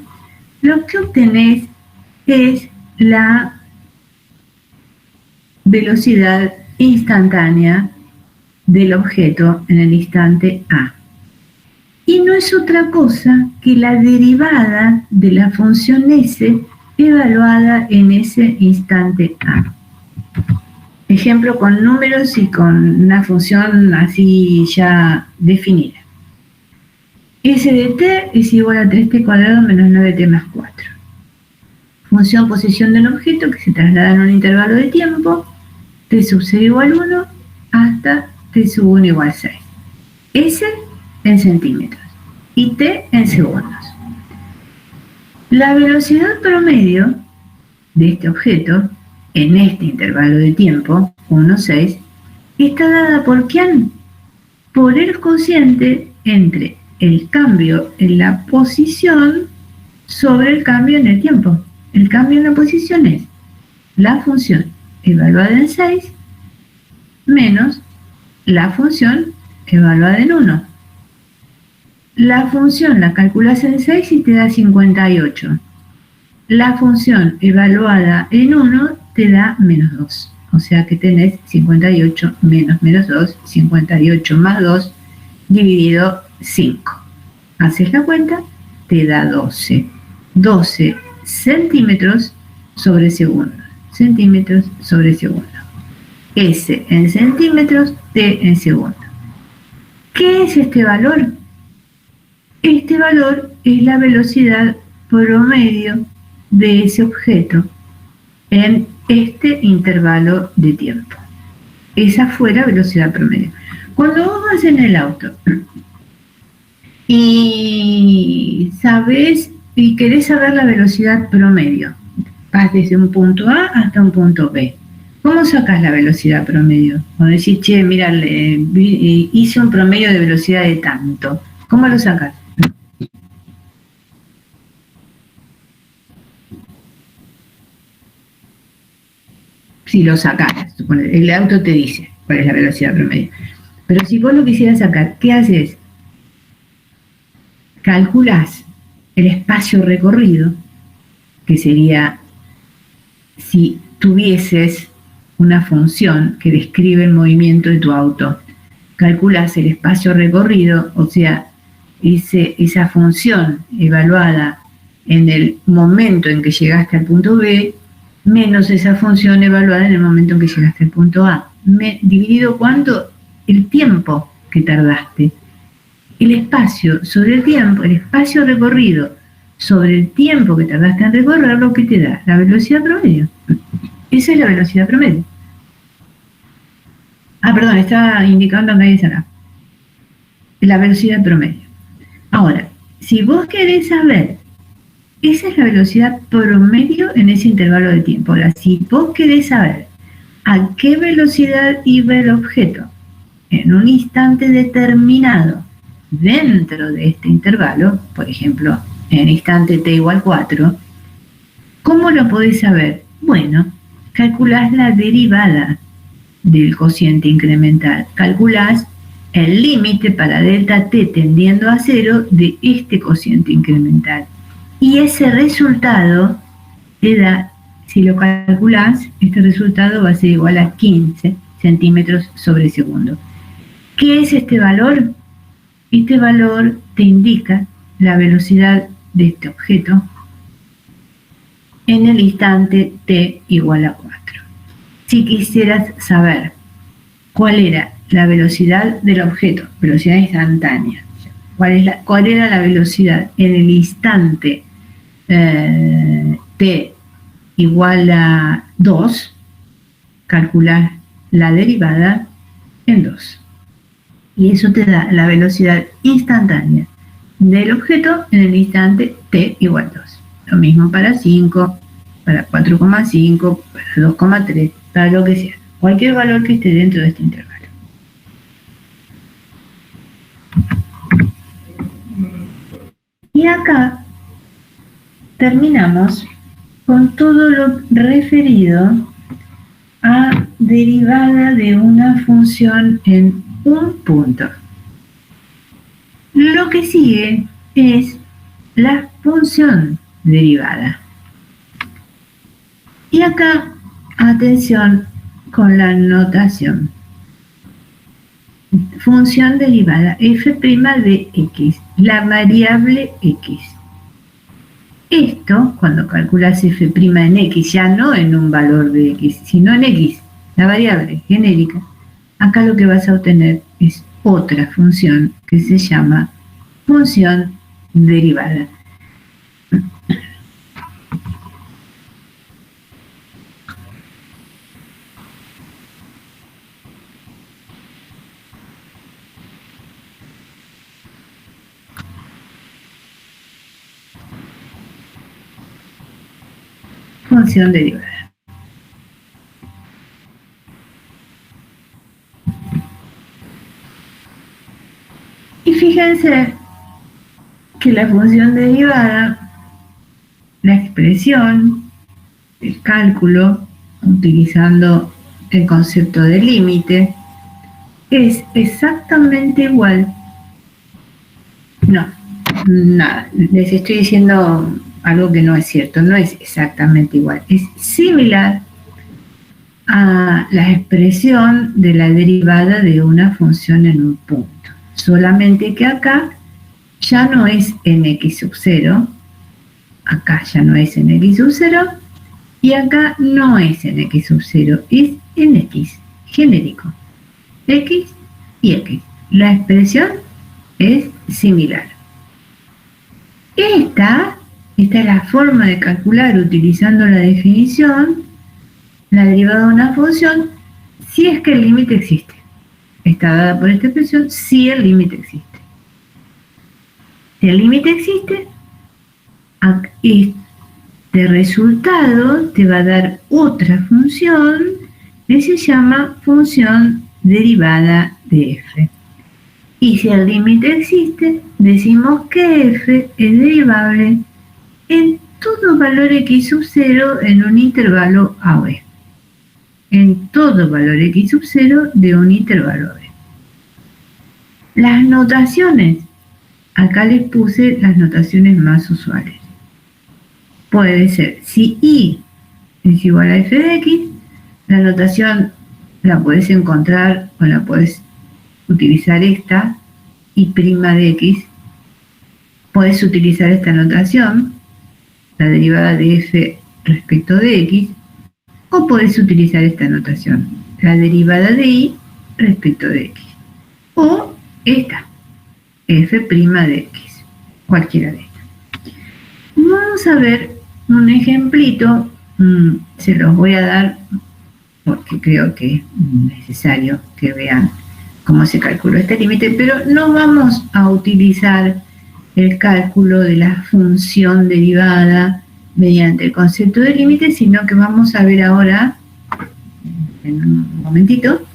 [SPEAKER 1] lo que obtenés es la velocidad instantánea del objeto en el instante A. Y no es otra cosa que la derivada de la función S evaluada en ese instante A. Ejemplo con números y con una función así ya definida. S de t es igual a 3t cuadrado menos 9t más 4. Función posición del objeto que se traslada en un intervalo de tiempo, t sub 0 igual 1 hasta t sub 1 igual 6. S en centímetros y t en segundos. La velocidad promedio de este objeto en este intervalo de tiempo, 1, 6, está dada por ¿quién? Por el cociente entre el cambio en la posición sobre el cambio en el tiempo. El cambio en la posición es la función evaluada en 6 menos la función evaluada en 1. La función la calculas en 6 y te da 58. La función evaluada en 1 te da menos 2. O sea que tenés 58 menos menos 2, 58 más 2 dividido 5. Haces la cuenta, te da 12. 12 centímetros sobre segundo. Centímetros sobre segundo. S en centímetros, T en segundo. ¿Qué es este valor? Este valor es la velocidad promedio de ese objeto en este intervalo de tiempo. Esa fue la velocidad promedio. Cuando vos vas en el auto y sabés y querés saber la velocidad promedio, vas desde un punto A hasta un punto B. ¿Cómo sacás la velocidad promedio? O decís, che, mira, hice un promedio de velocidad de tanto. ¿Cómo lo sacás? Si lo sacás, el auto te dice cuál es la velocidad promedio. Pero si vos lo quisieras sacar, ¿qué haces? Calculás el espacio recorrido, que sería si tuvieses una función que describe el movimiento de tu auto. Calculás el espacio recorrido, o sea, esa función evaluada en el momento en que llegaste al punto B, menos esa función evaluada en el momento en que llegaste al punto A. ¿Dividido cuánto? el tiempo que tardaste. El espacio sobre el tiempo, el espacio recorrido sobre el tiempo que tardaste en recorrer, lo que te da la velocidad promedio. Esa es la velocidad promedio. Perdón, estaba indicando acá y acá. La velocidad promedio. Ahora, si vos querés saber, esa es la velocidad promedio en ese intervalo de tiempo. Ahora, si vos querés saber a qué velocidad iba el objeto en un instante determinado dentro de este intervalo, por ejemplo, en el instante t igual 4, ¿cómo lo podés saber? Bueno, calculás la derivada del cociente incremental. Calculás el límite para delta t tendiendo a 0 de este cociente incremental. Y ese resultado te da, si lo calculás, este resultado va a ser igual a 15 centímetros sobre segundo. ¿Qué es este valor? Este valor te indica la velocidad de este objeto en el instante t igual a 4. Si quisieras saber cuál era la velocidad del objeto, velocidad instantánea, cuál era la velocidad en el instante t igual a 2, calcular la derivada en 2. Y eso te da la velocidad instantánea del objeto en el instante t igual a 2. Lo mismo para 5, para 4,5, para 2,3, para lo que sea. Cualquier valor que esté dentro de este intervalo. Y acá terminamos con todo lo referido a derivada de una función en un punto. Lo que sigue es la función derivada. Y acá, atención con la notación. Función derivada, f' de x, la variable x. Esto, cuando calculas f' en x, ya no en un valor de x, sino en x, la variable genérica, acá lo que vas a obtener es otra función que se llama función derivada. Función derivada. Y fíjense que la función derivada, la expresión, el cálculo, utilizando el concepto de límite, es exactamente igual. No, nada, les estoy diciendo algo que no es cierto, no es exactamente igual, es similar a la expresión de la derivada de una función en un punto, solamente que acá ya no es en x sub 0, acá ya no es en x sub 0, y acá no es en x sub 0, es en x, genérico, x y x. La expresión es similar. Esta es la forma de calcular utilizando la definición, la derivada de una función, si es que el límite existe. Está dada por esta expresión si el límite existe. Si el límite existe, este resultado te va a dar otra función que se llama función derivada de f. Y si el límite existe, decimos que f es derivable en todo valor x sub 0 en un intervalo a b. En todo valor x sub 0 de un intervalo a b. Las notaciones, acá les puse las notaciones más usuales. Puede ser, si y es igual a f de x, la notación la puedes encontrar o la puedes utilizar esta, y' de x. Puedes utilizar esta notación, la derivada de f respecto de x, o puedes utilizar esta notación, la derivada de y respecto de x. o esta, f' de x, cualquiera de estas. Vamos a ver un ejemplito, se los voy a dar porque creo que es necesario que vean cómo se calculó este límite, pero no vamos a utilizar el cálculo de la función derivada mediante el concepto de límite, sino que vamos a ver ahora, en un momentito,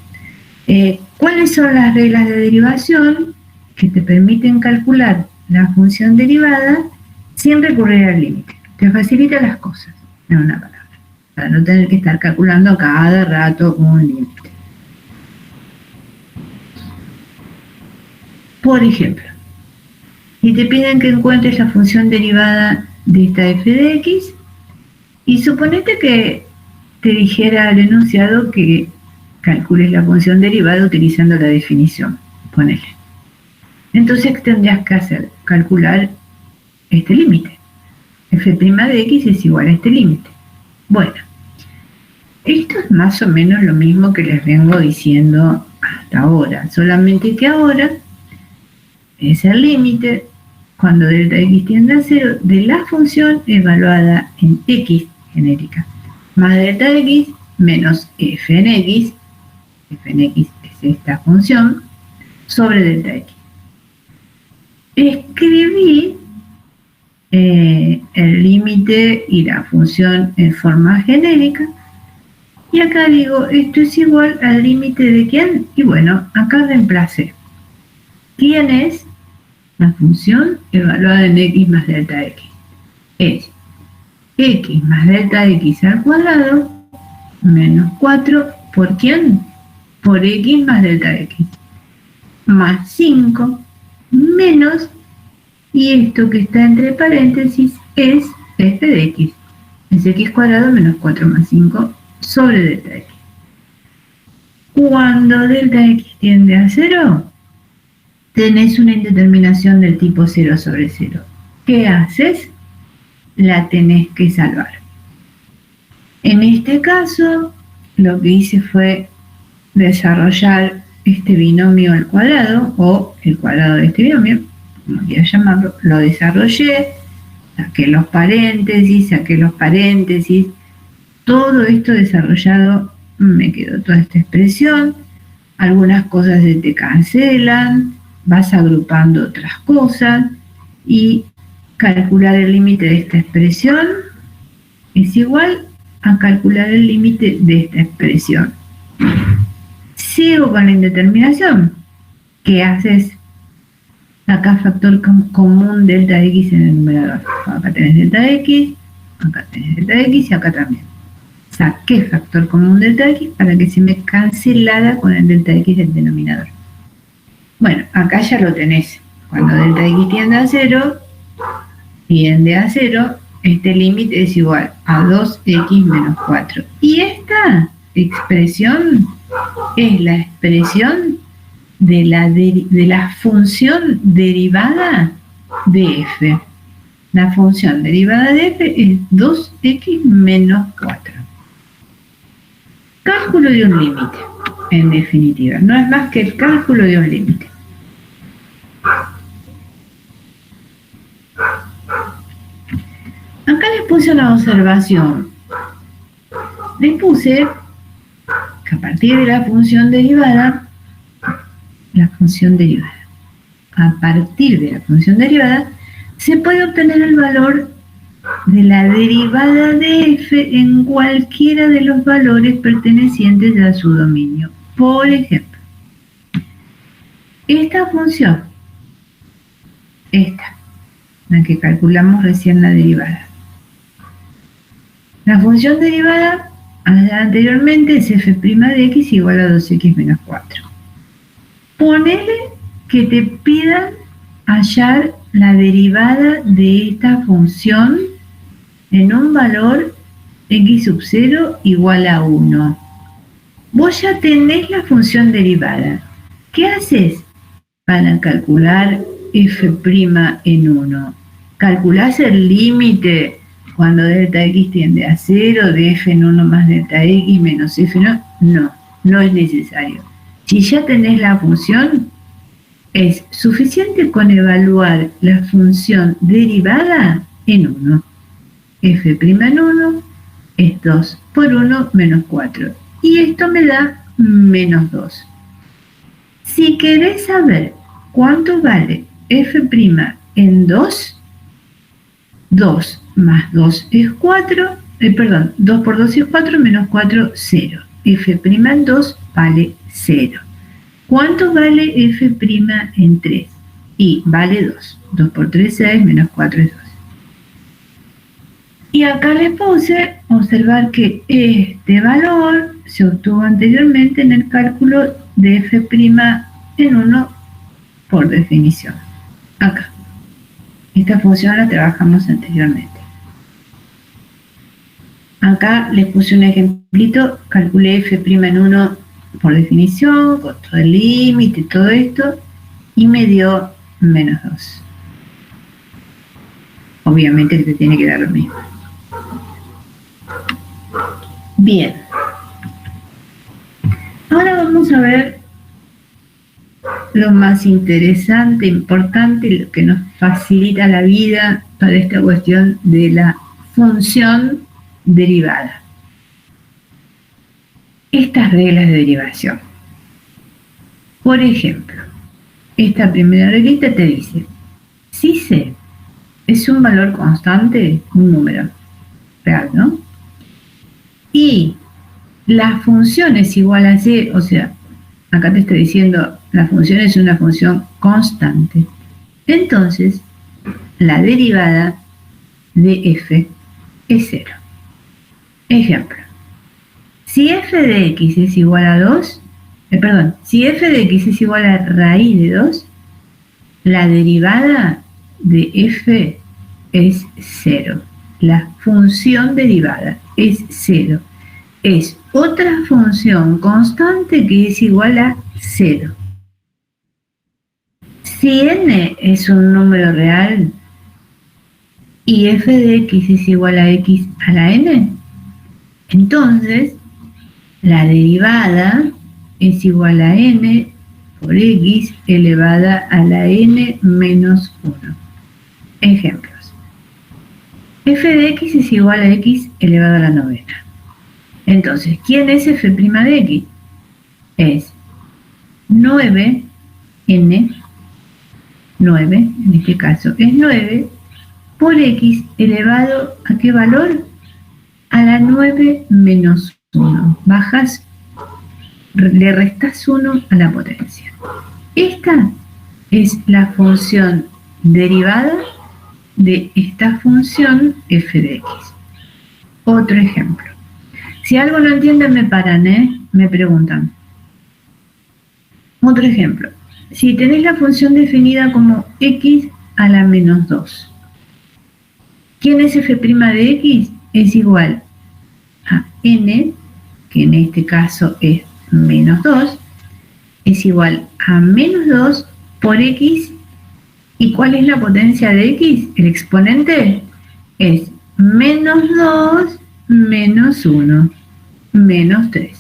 [SPEAKER 1] cuáles son las reglas de derivación que te permiten calcular la función derivada sin recurrir al límite. Te facilita las cosas, en una palabra, para no tener que estar calculando cada rato un límite. Por ejemplo, si te piden que encuentres la función derivada de esta f de x, y suponete que te dijera el enunciado que calcules la función derivada utilizando la definición, ponele. Entonces tendrías que calcular este límite. F' de x es igual a este límite. Bueno, esto es más o menos lo mismo que les vengo diciendo hasta ahora, solamente que ahora es el límite cuando delta x tiende a 0 de la función evaluada en x genérica más delta x menos f en x es esta función, sobre delta x. Escribí el límite y la función en forma genérica, y acá digo, esto es igual al límite de ¿quién? Y bueno, acá reemplacé. ¿Quién es? La función evaluada en x más delta x. Es x más delta x al cuadrado menos 4, ¿por quién? Por x más delta x. Más 5 menos, y esto que está entre paréntesis es f de x. Es x cuadrado menos 4 más 5 sobre delta x. Cuando delta x tiende a 0, tenés una indeterminación del tipo 0 sobre 0. ¿Qué haces? La tenés que salvar. En este caso, lo que hice fue desarrollar este binomio al cuadrado, o el cuadrado de este binomio, como quieras llamarlo, lo desarrollé, saqué los paréntesis, todo esto desarrollado, me quedó toda esta expresión, algunas cosas se te cancelan, vas agrupando otras cosas, y calcular el límite de esta expresión es igual a calcular el límite de esta expresión. Sigo con la indeterminación. ¿Qué haces? Acá factor común delta x en el numerador. Acá tenés delta x, acá tenés delta x y acá también. Saqué factor común delta x para que se me cancelara con el delta x del denominador. Bueno, acá ya lo tenés. Cuando delta x tiende a 0, este límite es igual a 2x menos 4. Y esta expresión es la expresión de la función derivada de f. La función derivada de f es 2x menos 4. Cálculo de un límite, en definitiva. No es más que el cálculo de un límite. Acá les puse una observación. Les puse que a partir de la función derivada, a partir de la función derivada, se puede obtener el valor de la derivada de f en cualquiera de los valores pertenecientes a su dominio. Por ejemplo, esta función, la que calculamos recién la derivada. La función derivada anteriormente es f' de x igual a 2x menos 4. Ponele que te pidan hallar la derivada de esta función en un valor x sub 0 igual a 1. Vos ya tenés la función derivada. ¿Qué haces para calcular f' en 1? ¿Calculás el límite cuando delta x tiende a 0 de f en 1 más delta x menos f? No es necesario. Si ya tenés la función, Es suficiente con evaluar la función derivada en 1. F' en 1 es 2 por 1 menos 4. Y esto me da menos 2. Si querés saber cuánto vale F' en 2, 2 más 2 es 4, 2 por 2 es 4, menos 4, 0. F' en 2 vale 0. ¿Cuánto vale F' en 3? Y vale 2. 2 por 3 es 6, menos 4 es 2. Y acá les puse observar que este valor se obtuvo anteriormente en el cálculo de F' en 1 por definición. Acá. Esta función la trabajamos anteriormente. Acá les puse un ejemplito, calculé F' en 1 por definición, con todo el límite y todo esto, y me dio menos 2. Obviamente que te tiene que dar lo mismo. Bien. Ahora vamos a ver lo más interesante, importante, lo que nos facilita la vida para esta cuestión de la función derivada. Estas reglas de derivación. Por ejemplo, esta primera reglita te dice, si C es un valor constante, un número real, ¿no? Y la función es igual a C, o sea, acá te está diciendo, la función es una función constante. Entonces, la derivada de f es 0. Ejemplo. Si f de x es igual a 2, si f de x es igual a raíz de 2, la derivada de f es 0. La función derivada es 0. Es otra función constante que es igual a 0. Si n es un número real y f de x es igual a x a la n, entonces la derivada es igual a n por x elevada a la n menos 1. Ejemplos. F de x es igual a x elevado a la novena. Entonces, ¿quién es f' de x? Es 9n, 9, en este caso es 9, por x elevado a qué valor? A la 9 menos 1. Bajas, le restas 1 a la potencia. Esta es la función derivada de esta función f de x. Otro ejemplo. Si algo no entienden, me paran, me preguntan. Otro ejemplo. Si tenés la función definida como x a la menos 2, ¿quién es f' de x? Es igual a n, que en este caso es menos 2, es igual a menos 2 por x. ¿Y cuál es la potencia de x? El exponente es menos 2 menos 1, menos 3.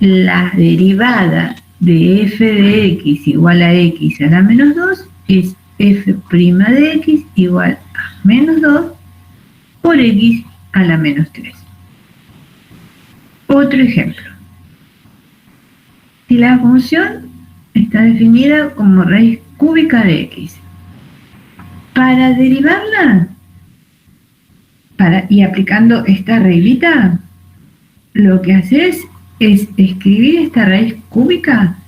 [SPEAKER 1] La derivada de f de x igual a x a la menos 2 es f' de x igual a menos 2 por x a la menos 3. Otro ejemplo. Si la función está definida como raíz cúbica de x, para derivarla, y aplicando esta reglita, lo que haces es escribir esta raíz cúbica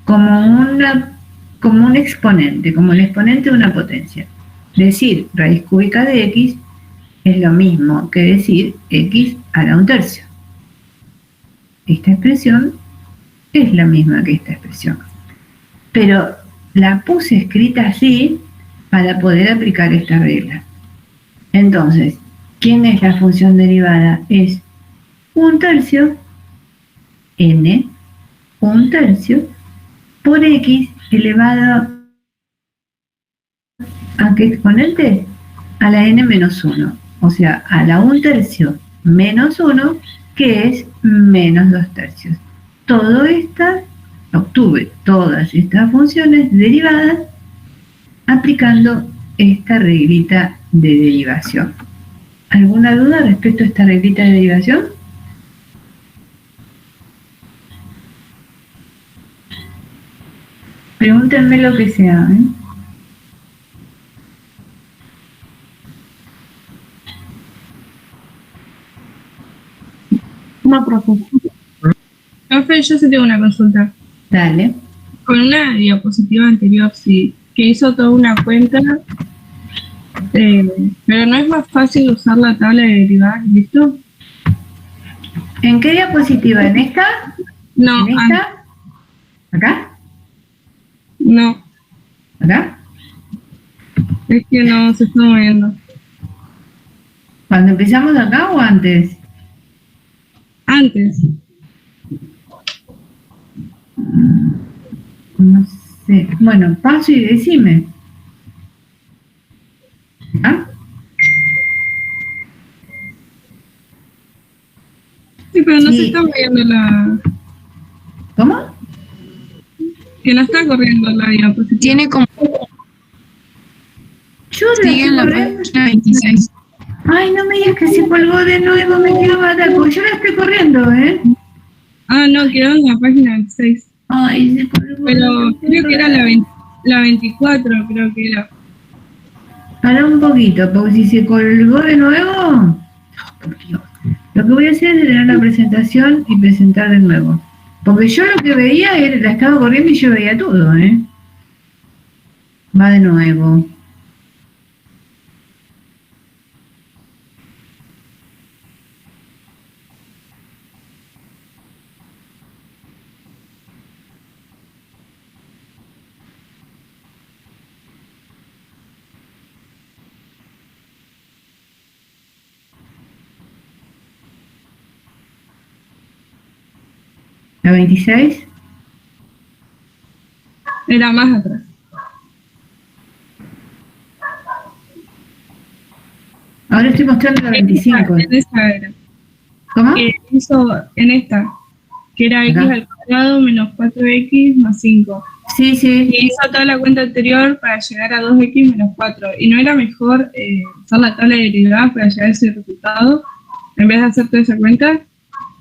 [SPEAKER 1] como un exponente, como el exponente de una potencia. Decir raíz cúbica de x es lo mismo que decir x a la 1/3. Esta expresión es la misma que esta expresión, pero la puse escrita así para poder aplicar esta regla. Entonces, ¿quién es la función derivada? Es 1/3 n 1/3 por x elevado a qué exponente? A la n menos 1, o sea, a la 1/3 menos 1, que es menos 2/3. Todo esto obtuve todas estas funciones derivadas aplicando esta reglita de derivación. ¿Alguna duda respecto a esta reglita de derivación? Pregúntenme lo que sea, ¿eh?
[SPEAKER 2] No, profesor.
[SPEAKER 3] Profe, yo sí tengo una consulta.
[SPEAKER 1] Dale.
[SPEAKER 3] Con una diapositiva anterior, sí, que hizo toda una cuenta, pero no es más fácil usar la tabla de derivadas, ¿listo?
[SPEAKER 1] ¿En qué diapositiva? ¿En esta?
[SPEAKER 3] No,
[SPEAKER 1] ¿En esta? ¿Acá?
[SPEAKER 3] no,
[SPEAKER 1] ¿Acá?
[SPEAKER 3] es que no se está moviendo.
[SPEAKER 1] ¿Cuando empezamos acá o antes?
[SPEAKER 3] Antes.
[SPEAKER 1] No sé. Bueno, paso y decime. ¿Ah?
[SPEAKER 3] Sí, pero no
[SPEAKER 1] Sí.
[SPEAKER 3] se está moviendo la...
[SPEAKER 1] ¿Cómo?
[SPEAKER 3] Que no está corriendo la diapositiva.
[SPEAKER 4] Tiene como...
[SPEAKER 1] Yo
[SPEAKER 4] Sigue en la página 26.
[SPEAKER 1] Ay, no me digas que se colgó de nuevo, me quiero matar, porque yo la estoy corriendo, ¿eh?
[SPEAKER 3] Ah, no, quedó en la página 26.
[SPEAKER 1] Ay, se colgó.
[SPEAKER 3] Pero creo que era la 24, creo que era.
[SPEAKER 1] Para un poquito, porque si se colgó de nuevo, oh, por Dios. Lo que voy a hacer es tener la presentación y presentar de nuevo. Porque yo lo que veía, la estaba corriendo y yo veía todo, ¿eh? Va de nuevo. ¿La 26?
[SPEAKER 3] Era más atrás.
[SPEAKER 1] Ahora estoy mostrando la 25.
[SPEAKER 3] En esa era.
[SPEAKER 1] ¿Cómo?
[SPEAKER 3] Que hizo en esta, que era x
[SPEAKER 1] Acá.
[SPEAKER 3] al cuadrado menos 4x más 5.
[SPEAKER 1] Sí, sí.
[SPEAKER 3] Y hizo toda la cuenta anterior para llegar a 2x menos 4. ¿Y no era mejor usar la tabla de derivadas para llegar a ese resultado en vez de hacer toda esa cuenta?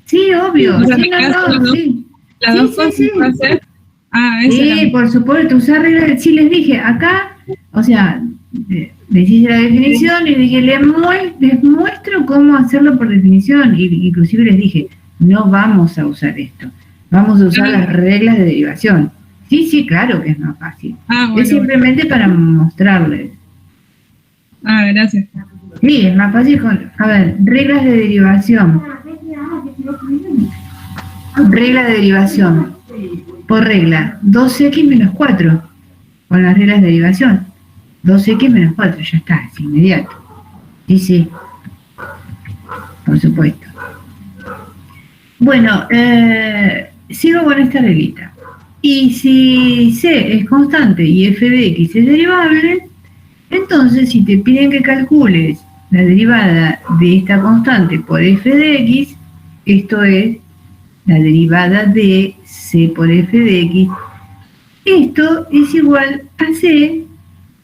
[SPEAKER 1] Sí, obvio.
[SPEAKER 3] O sea,
[SPEAKER 1] Sí,
[SPEAKER 3] me
[SPEAKER 1] no,
[SPEAKER 3] quedas
[SPEAKER 1] no,
[SPEAKER 3] con
[SPEAKER 1] sí.
[SPEAKER 3] Las
[SPEAKER 1] Sí,
[SPEAKER 3] dos
[SPEAKER 1] sí,
[SPEAKER 3] cosas
[SPEAKER 1] sí.
[SPEAKER 3] que va a hacer. Ah, esa
[SPEAKER 1] Sí,
[SPEAKER 3] era.
[SPEAKER 1] por supuesto, usar reglas. Sí, les dije, acá, o sea, les hice la definición y dije, les muestro cómo hacerlo por definición. Y inclusive les dije, no vamos a usar esto, vamos a usar las reglas de derivación. Sí, sí, claro que es más fácil.
[SPEAKER 3] Ah, bueno,
[SPEAKER 1] Es simplemente para mostrarles.
[SPEAKER 3] Ah, gracias.
[SPEAKER 1] Sí, es más fácil con... A ver, reglas de derivación. Regla de derivación. Por regla, 2x menos 4. Con las reglas de derivación. 2x menos 4, ya está, es inmediato. Sí, sí. Por supuesto. Bueno, sigo con esta reglita. Y si C es constante y f de x es derivable, entonces si te piden que calcules la derivada de esta constante por f de x, esto es la derivada de c por f de x, esto es igual a c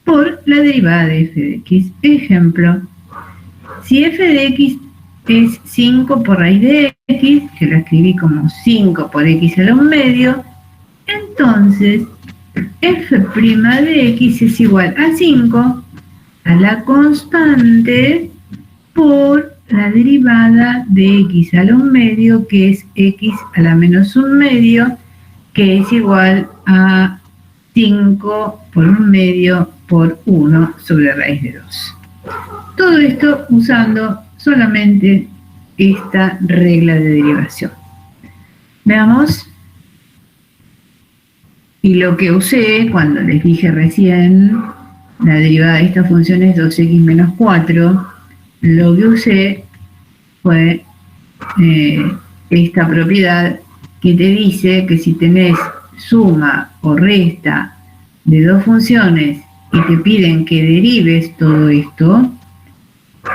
[SPEAKER 1] por la derivada de f de x. Ejemplo, si f de x es 5 por raíz de x, que lo escribí como 5 por x a la 1/2, entonces f' de x es igual a 5 a la constante por la derivada de x a la 1/2, que es x a la menos 1/2, que es igual a 5 por 1/2 por 1 sobre raíz de 2. Todo esto usando solamente esta regla de derivación. Veamos. Y lo que usé cuando les dije recién, la derivada de esta función es 2x menos 4, lo que usé fue esta propiedad que te dice que si tenés suma o resta de dos funciones y te piden que derives todo esto,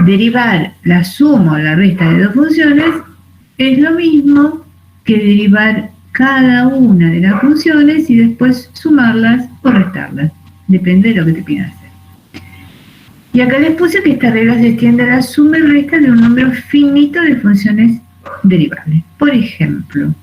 [SPEAKER 1] derivar la suma o la resta de dos funciones es lo mismo que derivar cada una de las funciones y después sumarlas o restarlas. Depende de lo que te pidan hacer. Y acá les puse que esta regla se extiende a la suma y resta de un número finito de funciones derivables. Por ejemplo,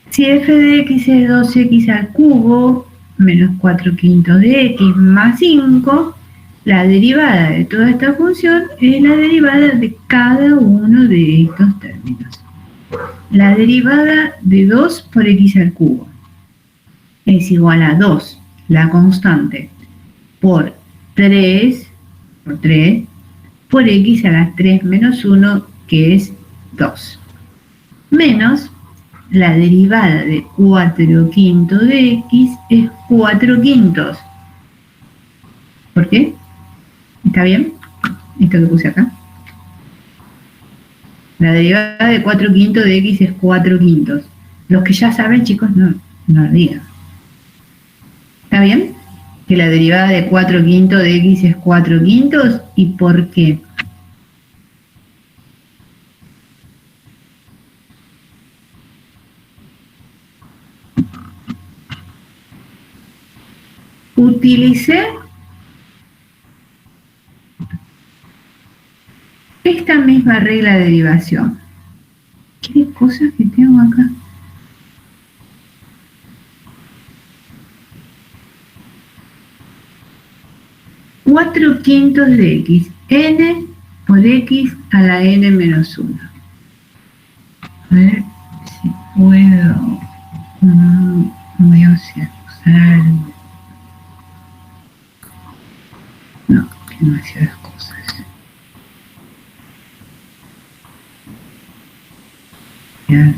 [SPEAKER 1] si f de x es 2x al cubo menos 4 quintos de x más 5, la derivada de toda esta función es la derivada de cada uno de estos términos. La derivada de 2 por x al cubo es igual a 2, la constante, por 3 por x a la 3 menos 1, que es 2, menos la derivada de 4 quintos de x es 4 quintos. ¿Por qué? ¿Está bien? Esto que puse acá. La derivada de 4 quintos de x es 4 quintos. Los que ya saben, chicos, no lo digan. ¿Está bien? Que la derivada de 4 quintos de x es 4 quintos. ¿Y por qué? Utilicé esta misma regla de derivación. ¿Qué cosas que tengo acá? Cuatro quintos de x, n por x a la n menos 1. A ver si puedo. Voy a usar algo. No, que demasiadas cosas. Ya.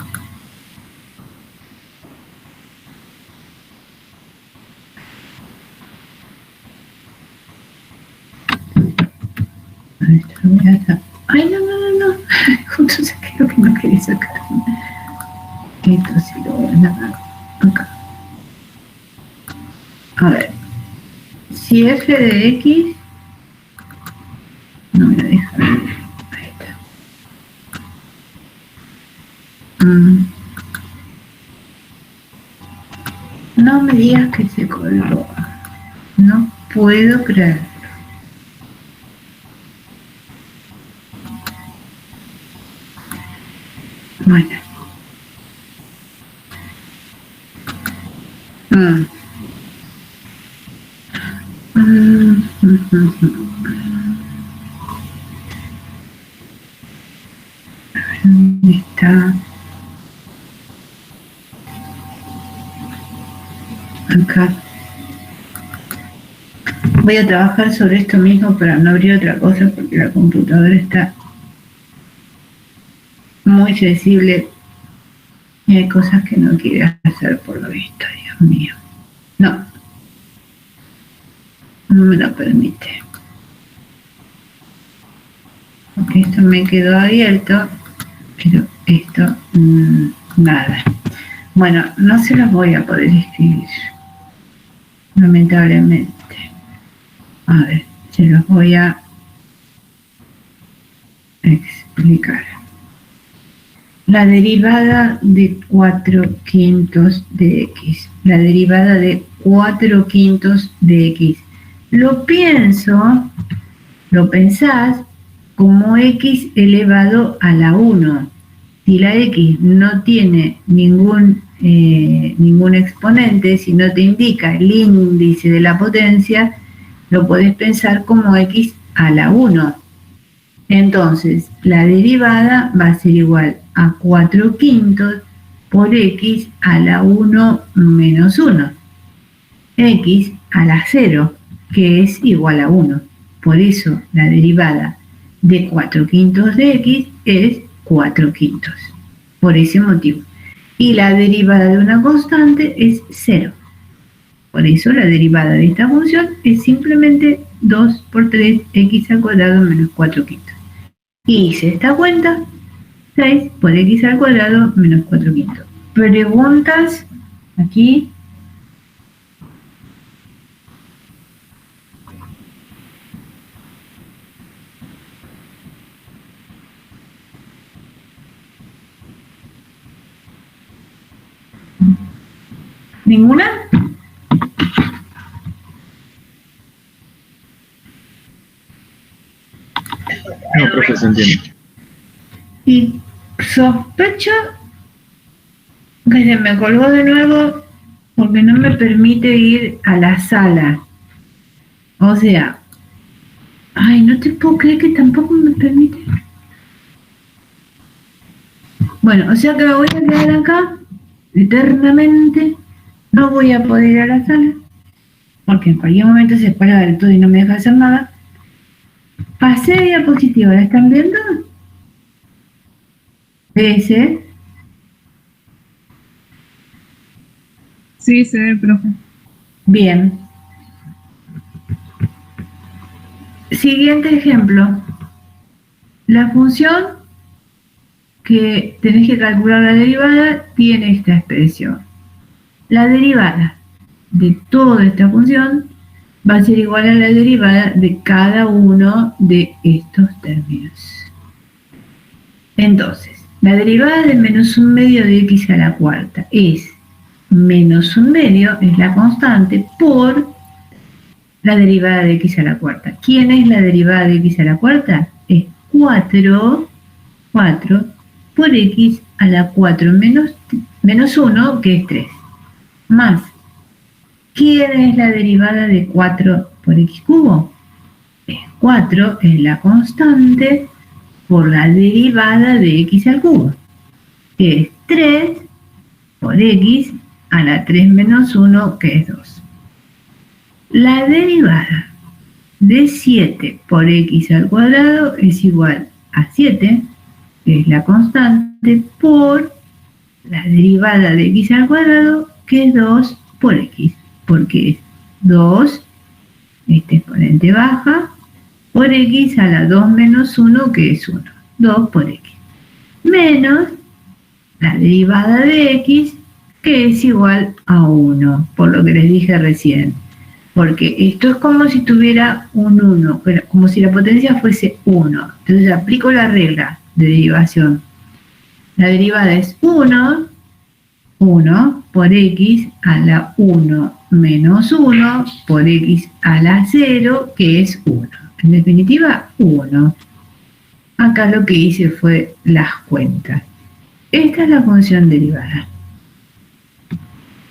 [SPEAKER 1] Esto lo voy a sacar. Ay, no. Justo saqué lo que no quería sacar. Esto sí lo voy a sacar. Acá. A ver. Si f de x. No me lo deja ver. Ahí está. No me digas que se colgó. No puedo creer. Bueno. ¿Dónde está? Acá. Voy a trabajar sobre esto mismo para no abrir otra cosa porque la computadora está muy sensible y hay cosas que no quiere hacer por lo visto, Dios mío. No me lo permite. Porque esto me quedó abierto, pero esto nada. Bueno, no se los voy a poder escribir, lamentablemente. A ver, se los voy a explicar. La derivada de 4 quintos de x. La derivada de 4 quintos de x. Lo pensás como x elevado a la 1. Si la x no tiene ningún exponente, si no te indica el índice de la potencia, lo podés pensar como x a la 1. Entonces, la derivada va a ser igual a 4 quintos por x a la 1 menos 1. X a la 0, que es igual a 1. Por eso, la derivada de 4 quintos de x es 4 quintos. Por ese motivo. Y la derivada de una constante es 0. Por eso la derivada de esta función es simplemente 2 por 3 x al cuadrado menos 4 quintos. Y hice esta cuenta, 6 por x al cuadrado menos 4 quintos. ¿Preguntas aquí? ¿Ninguna?
[SPEAKER 5] No, profe, se entiende.
[SPEAKER 1] Y sospecho que se me colgó de nuevo porque no me permite ir a la sala. O sea, ay, no te puedo creer que tampoco me permite. Bueno, o sea que me voy a quedar acá eternamente. No voy a poder ir a la sala porque en cualquier momento se para del todo y no me deja hacer nada. Pasé diapositiva, ¿la están viendo? ¿Ese?
[SPEAKER 3] Sí, se ve, profe.
[SPEAKER 1] Bien. Siguiente ejemplo. La función que tenés que calcular la derivada tiene esta expresión. La derivada de toda esta función va a ser igual a la derivada de cada uno de estos términos. Entonces, la derivada de menos un medio de x a la cuarta es menos un medio, es la constante, por la derivada de x a la cuarta. ¿Quién es la derivada de x a la cuarta? Es 4 por x a la 4 menos 1, que es 3. Más, ¿quién es la derivada de 4 por x cubo? Es 4, es la constante, por la derivada de x al cubo, que es 3 por x a la 3 menos 1, que es 2. La derivada de 7 por x al cuadrado es igual a 7, que es la constante, por la derivada de x al cuadrado, que es 2 por x, porque es 2, este exponente baja, por x a la 2 menos 1, que es 1, 2 por x, menos la derivada de x, que es igual a 1, por lo que les dije recién. Porque esto es como si tuviera un 1, como si la potencia fuese 1. Entonces aplico la regla de derivación. La derivada es 1 por x a la 1 menos 1 por x a la 0, que es 1. En definitiva, 1. Acá lo que hice fue las cuentas. Esta es la función derivada.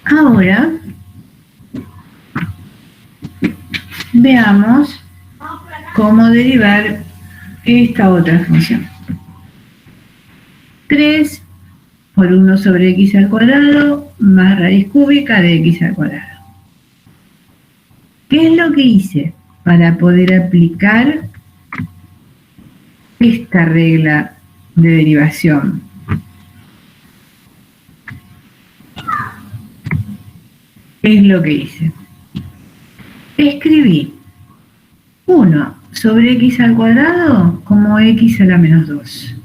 [SPEAKER 1] Ahora veamos cómo derivar esta otra función. 3 por 1 sobre x al cuadrado más raíz cúbica de x al cuadrado. ¿Qué es lo que hice para poder aplicar esta regla de derivación? ¿Qué es lo que hice? Escribí 1 sobre x al cuadrado como x a la menos 2.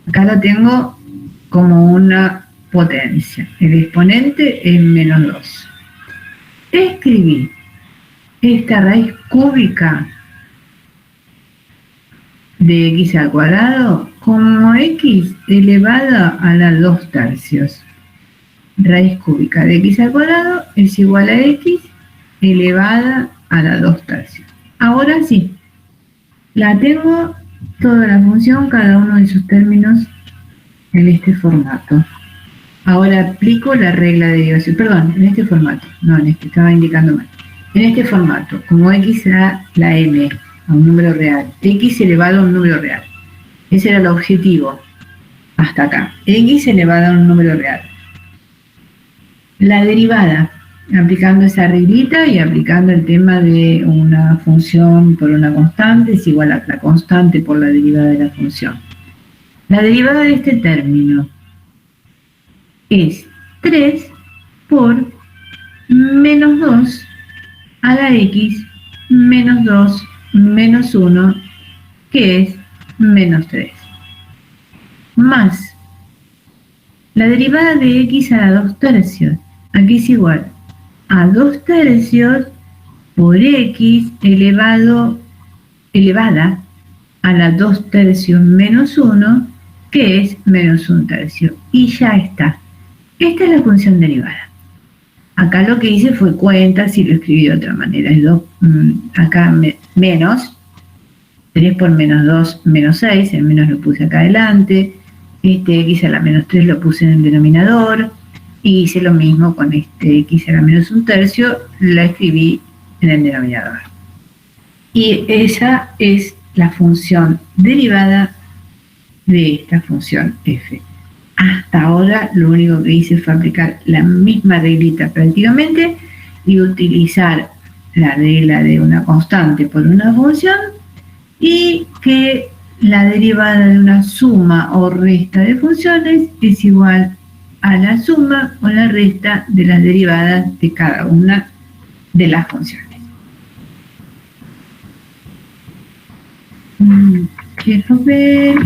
[SPEAKER 1] Acá lo tengo como una potencia. El exponente es menos 2. Escribí esta raíz cúbica de x al cuadrado como x elevada a la 2 tercios. Raíz cúbica de x al cuadrado es igual a x elevada a la 2 tercios. Ahora sí, la tengo toda la función, cada uno de sus términos en este formato. Ahora aplico la regla de derivación, perdón, en este formato, no en este, estaba indicando mal. En este formato, como x a la m, a un número real, x elevado a un número real. Ese era el objetivo, hasta acá, x elevado a un número real. La derivada, aplicando esa reglita y aplicando el tema de una función por una constante es igual a la constante por la derivada de la función. La derivada de este término es 3 por menos 2 a la x menos 2 menos 1, que es menos 3. Más la derivada de x a la 2 tercios, aquí es igual a 2 tercios por x elevada a la 2 tercios menos 1, que es menos 1 tercio. Y ya está. Esta es la función derivada. Acá lo que hice fue cuentas y lo escribí de otra manera. Es acá menos, 3 por menos 2, menos 6, el menos lo puse acá adelante, x a la menos 3 lo puse en el denominador, y hice lo mismo con x a la menos 1/3, la escribí en el denominador. Y esa es la función derivada de esta función f. Hasta ahora lo único que hice fue aplicar la misma reglita prácticamente y utilizar la regla de una constante por una función y que la derivada de una suma o resta de funciones es igual a la suma o la resta de las derivadas de cada una de las funciones. Quiero ver.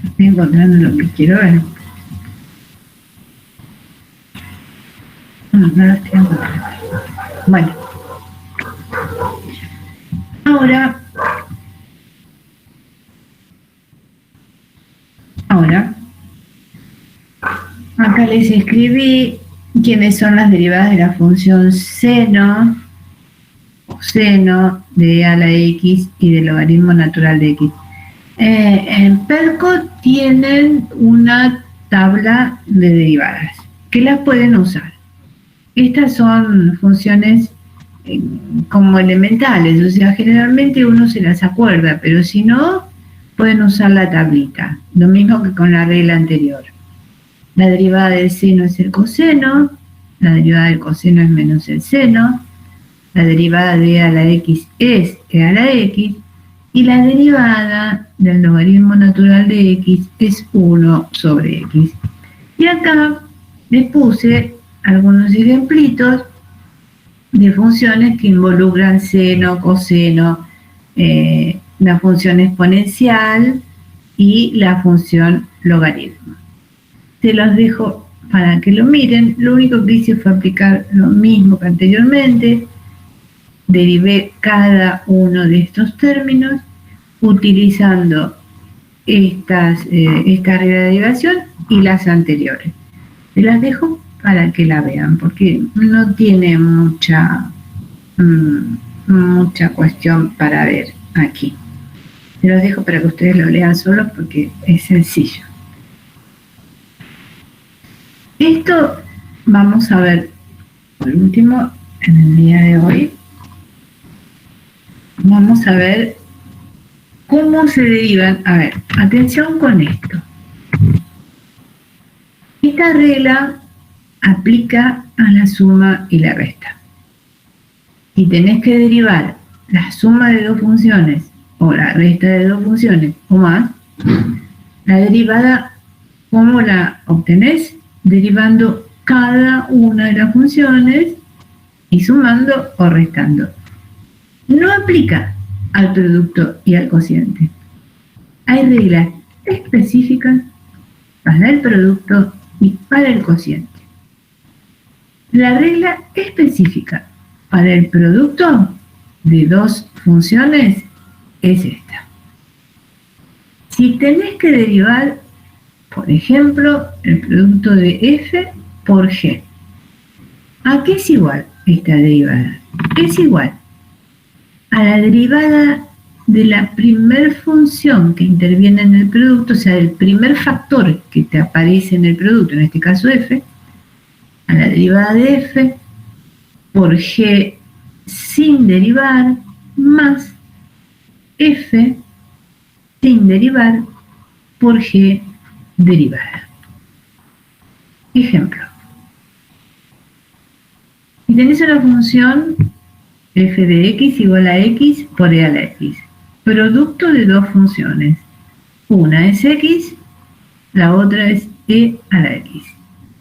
[SPEAKER 1] Estoy encontrando lo que quiero ver. No lo estoy encontrando. Bueno. Ahora, acá les escribí quiénes son las derivadas de la función seno o seno de a la x y del logaritmo natural de x. En Perco tienen una tabla de derivadas que las pueden usar. Estas son funciones como elementales, o sea, generalmente uno se las acuerda, pero si no, pueden usar la tablita, lo mismo que con la regla anterior. La derivada del seno es el coseno, la derivada del coseno es menos el seno, la derivada de e a la x es e a la x, y la derivada del logaritmo natural de x es 1 sobre x. Y acá les puse algunos ejemplitos de funciones que involucran seno, coseno, la función exponencial y la función logaritmo. Se los dejo para que lo miren. Lo único que hice fue aplicar lo mismo que anteriormente. Derivé cada uno de estos términos utilizando esta regla de derivación y las anteriores. Se las dejo para que la vean, porque no tiene mucha cuestión para ver aquí. Se los dejo para que ustedes lo lean solos porque es sencillo. Esto vamos a ver por último en el día de hoy. Vamos a ver cómo se derivan. A ver, atención con esto. Esta regla aplica a la suma y la resta. Si tenés que derivar la suma de dos funciones o la resta de dos funciones o más, la derivada, ¿cómo la obtenés? Derivando cada una de las funciones y sumando o restando. No aplica al producto y al cociente. Hay reglas específicas para el producto y para el cociente. La regla específica para el producto de dos funciones es esta. Si tenés que derivar, por ejemplo, el producto de f por g, ¿a qué es igual esta derivada? Es igual a la derivada de la primer función que interviene en el producto, o sea, del primer factor que te aparece en el producto, en este caso f, a la derivada de f por g sin derivar más f sin derivar por g derivada. Ejemplo. Si tenés una función f de x igual a x por e a la x, producto de dos funciones. Una es x, la otra es e a la x,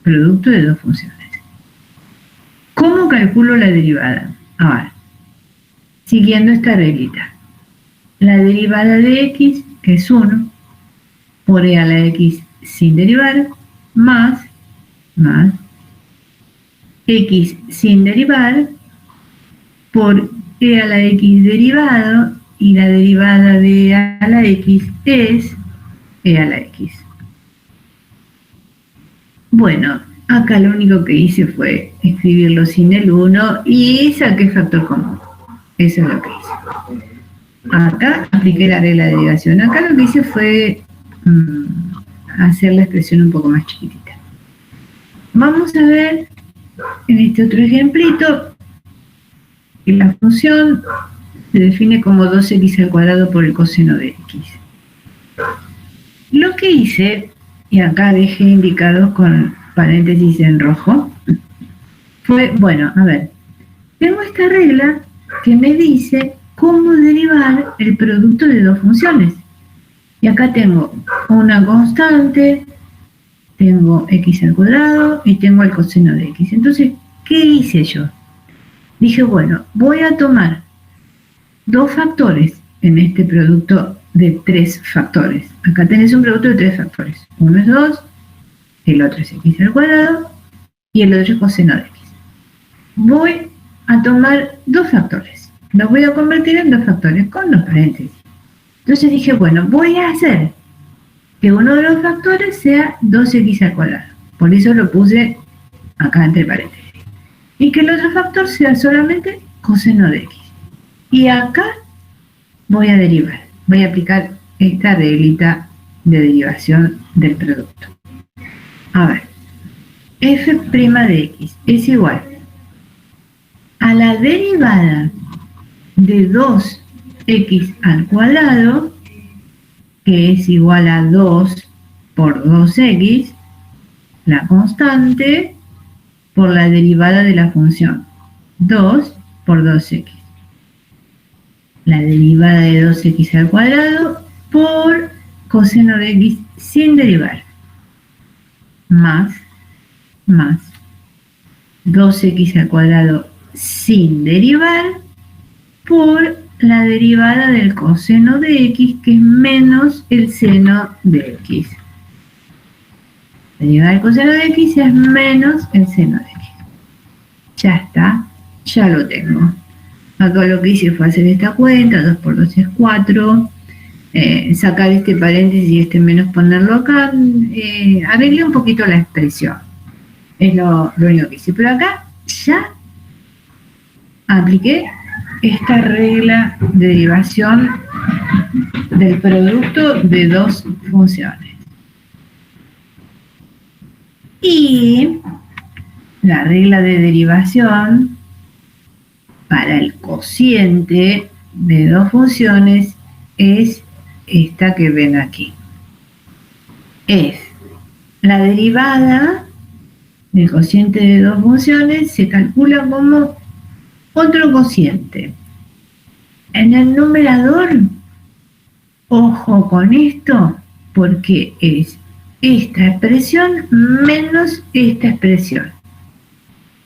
[SPEAKER 1] producto de dos funciones. ¿Cómo calculo la derivada? A ver, siguiendo esta reglita. La derivada de x, que es 1, por e a la x sin derivar, más x sin derivar por e a la x derivado, y la derivada de e a la x es e a la x. Bueno, acá lo único que hice fue escribirlo sin el 1 y saqué factor común. Eso es lo que hice. Acá apliqué la regla de derivación. Acá lo que hice fue hacer la expresión un poco más chiquitita. Vamos a ver en este otro ejemplito que la función se define como 2x al cuadrado por el coseno de x. Lo que hice, y acá dejé indicados con paréntesis en rojo, fue, bueno, a ver, tengo esta regla que me dice cómo derivar el producto de dos funciones. Y acá tengo una constante, tengo x al cuadrado y tengo el coseno de x. Entonces, ¿qué hice yo? Dije, bueno, voy a tomar dos factores en este producto de tres factores. Acá tenés un producto de tres factores. Uno es 2, el otro es x al cuadrado y el otro es coseno de x. Voy a tomar dos factores. Los voy a convertir en dos factores con los paréntesis. Entonces dije, bueno, voy a hacer que uno de los factores sea 2x al cuadrado. Por eso lo puse acá entre paréntesis. Y que el otro factor sea solamente coseno de x. Y acá voy a derivar. Voy a aplicar esta reglita de derivación del producto. A ver, f' de x es igual a la derivada de 2x al cuadrado, que es igual a 2 por 2x, la constante, por la derivada de la función 2 por 2x. La derivada de 2x al cuadrado por coseno de x sin derivar. Más 2x al cuadrado sin derivar por la derivada del coseno de x, que es menos el seno de x. La derivada del coseno de x es menos el seno de x. Ya está, ya lo tengo. Acá lo que hice fue hacer esta cuenta, 2 por 2 es 4, sacar este paréntesis y este menos ponerlo acá, arreglé un poquito la expresión, es lo único que hice, pero acá ya apliqué esta regla de derivación del producto de dos funciones. Y la regla de derivación para el cociente de dos funciones es esta que ven aquí. Es la derivada del cociente de dos funciones se calcula como otro cociente. En el numerador, ojo con esto, porque es esta expresión menos esta expresión.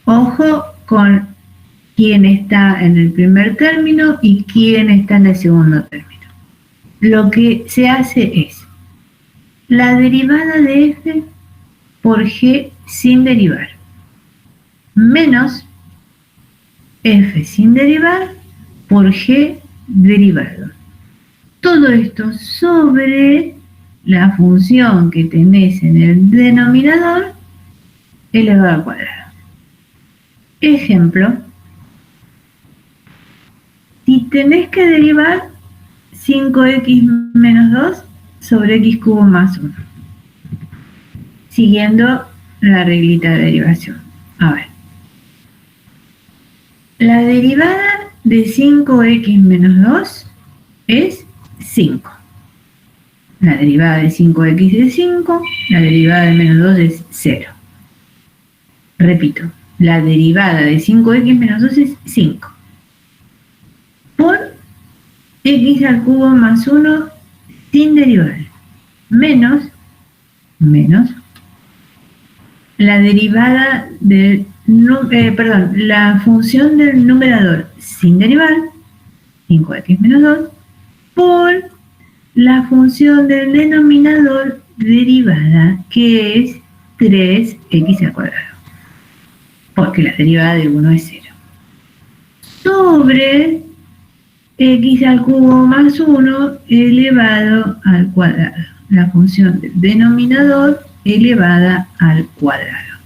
[SPEAKER 1] Ojo con quién está en el primer término y quién está en el segundo término. Lo que se hace es la derivada de f por g sin derivar, menos f sin derivar por g derivado. Todo esto sobre la función que tenés en el denominador elevado al cuadrado. Ejemplo, si tenés que derivar 5x menos 2 sobre x cubo más 1, siguiendo la reglita de derivación. A ver, la derivada de 5x menos 2 es 5. La derivada de 5x es 5, la derivada de menos 2 es 0. Repito, la derivada de 5x menos 2 es 5. Por x al cubo más 1 sin derivar, menos la derivada del la función del numerador sin derivar, 5x menos 2, por la función del denominador derivada, que es 3x al cuadrado, porque la derivada de 1 es 0, sobre x al cubo más 1 elevado al cuadrado, la función del denominador elevada al cuadrado.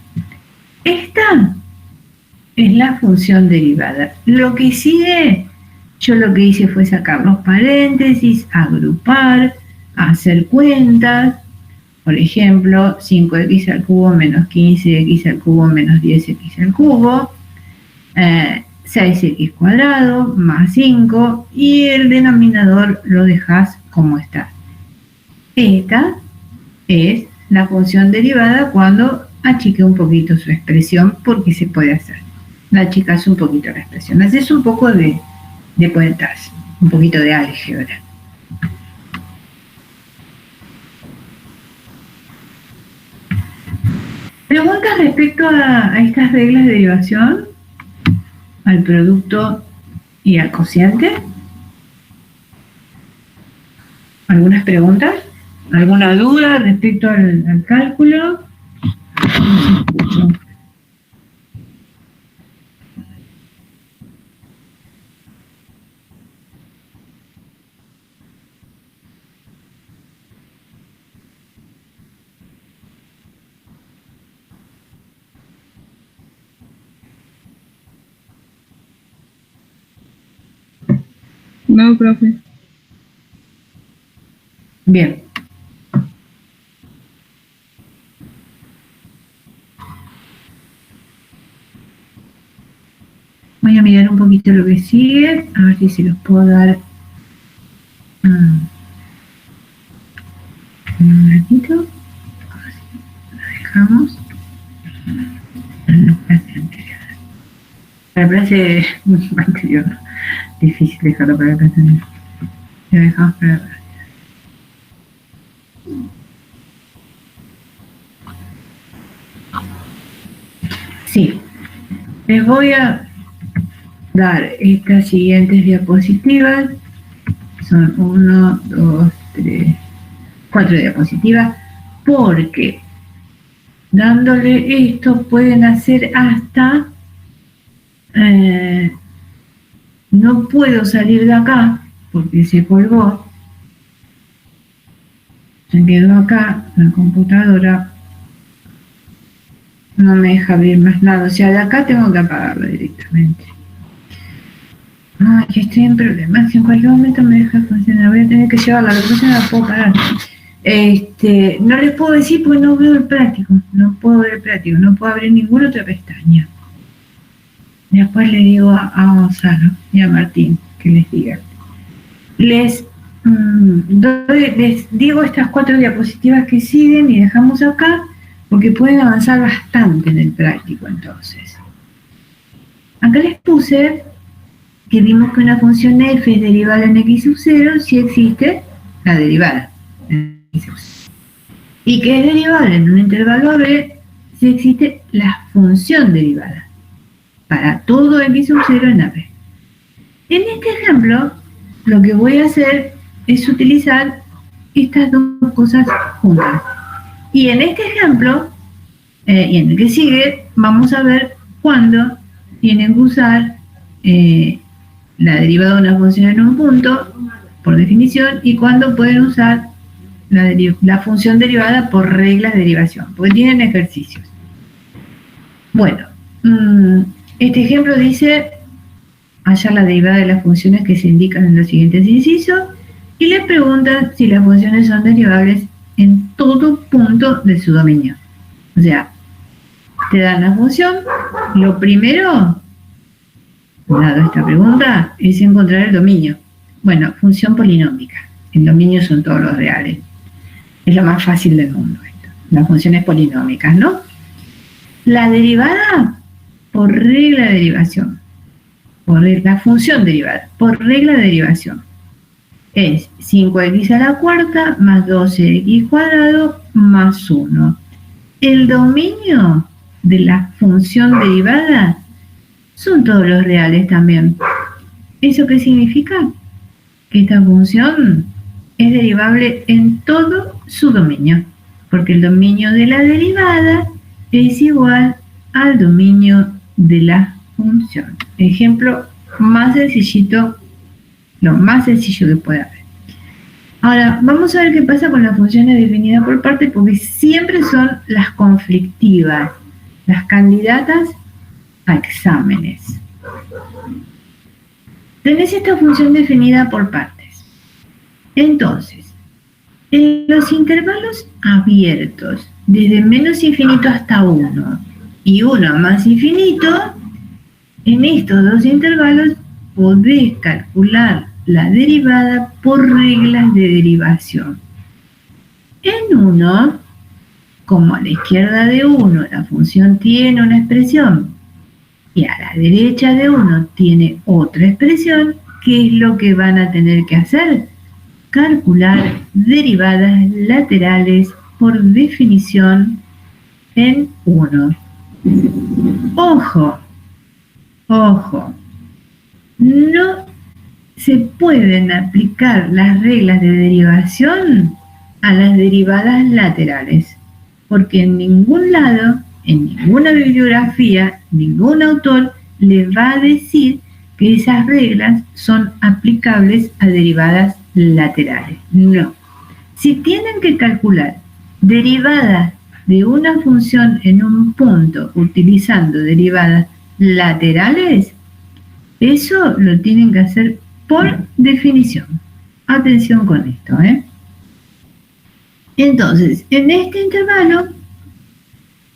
[SPEAKER 1] Esta es la función derivada. Lo que sigue, yo lo que hice fue sacar los paréntesis, agrupar, hacer cuentas. Por ejemplo, 5x al cubo menos 15x al cubo menos 10x al cubo, 6x cuadrado más 5, y el denominador lo dejas como está. Esta es la función derivada cuando achique un poquito su expresión, porque se puede hacer. La achicas un poquito la expresión. Haces un poco de cuentas, un poquito de álgebra. ¿Preguntas respecto a estas reglas de derivación? Al producto y al cociente. ¿Algunas preguntas? ¿Alguna duda respecto al cálculo?
[SPEAKER 3] No, profe.
[SPEAKER 1] Bien. Voy a mirar un poquito lo que sigue, a ver si se los puedo dar un ratito. Lo dejamos. La clase anterior. La clase anterior. Difícil dejarlo para la clase anterior. Lo dejamos para la clase. Sí. Les voy a dar estas siguientes diapositivas. Son 1, 2, 3, 4 diapositivas, porque dándole esto pueden hacer hasta no puedo salir de acá porque se colgó, se quedó acá la computadora, no me deja abrir más nada, o sea, de acá tengo que apagarla directamente. Ay, que estoy en problemas, si en cualquier momento me deja funcionar, voy a tener que llevarla, la cosa no la puedo parar. No les puedo decir porque no veo el práctico, no puedo ver el práctico, no puedo abrir ninguna otra pestaña. Después le digo a Gonzalo y a Martín que les diga. Les digo estas 4 diapositivas que siguen y dejamos acá, porque pueden avanzar bastante en el práctico entonces. Acá les puse que vimos que una función f es derivada en x sub 0 si existe la derivada en x sub 0. Y que es derivable en un intervalo AB si existe la función derivada para todo x sub 0 en AB. En este ejemplo, lo que voy a hacer es utilizar estas dos cosas juntas. Y en este ejemplo, y en el que sigue, vamos a ver cuándo tienen que usar la derivada de una función en un punto, por definición, y cuándo pueden usar la función derivada por reglas de derivación, porque tienen ejercicios. Bueno, este ejemplo dice hallar la derivada de las funciones que se indican en los siguientes incisos, y les pregunta si las funciones son derivables en todo punto de su dominio. O sea, te dan la función, lo primero, dado esta pregunta, es encontrar el dominio. Bueno, función polinómica. El dominio son todos los reales. Es lo más fácil del mundo esto. Las funciones polinómicas, ¿no? La derivada por regla de derivación. La función derivada por regla de derivación es 5x a la cuarta más 12x cuadrado más 1. El dominio de la función derivada son todos los reales también. ¿Eso qué significa? Que esta función es derivable en todo su dominio, porque el dominio de la derivada es igual al dominio de la función. Ejemplo más sencillito, lo más sencillo que pueda haber. Ahora, vamos a ver qué pasa con las funciones definidas por partes, porque siempre son las conflictivas, las candidatas a exámenes. Tenés esta función definida por partes. Entonces, en los intervalos abiertos, desde menos infinito hasta 1 y 1 más infinito, en estos dos intervalos podés calcular la derivada por reglas de derivación. En 1, como a la izquierda de 1 la función tiene una expresión y a la derecha de 1 tiene otra expresión, ¿qué es lo que van a tener que hacer? Calcular derivadas laterales por definición en 1. Ojo, ojo, no se pueden aplicar las reglas de derivación a las derivadas laterales, porque en ningún lado, en ninguna bibliografía, ningún autor le va a decir que esas reglas son aplicables a derivadas laterales. No. Si tienen que calcular derivadas de una función en un punto utilizando derivadas laterales, eso lo tienen que hacer por definición. Atención con esto, ¿eh? Entonces, en este intervalo,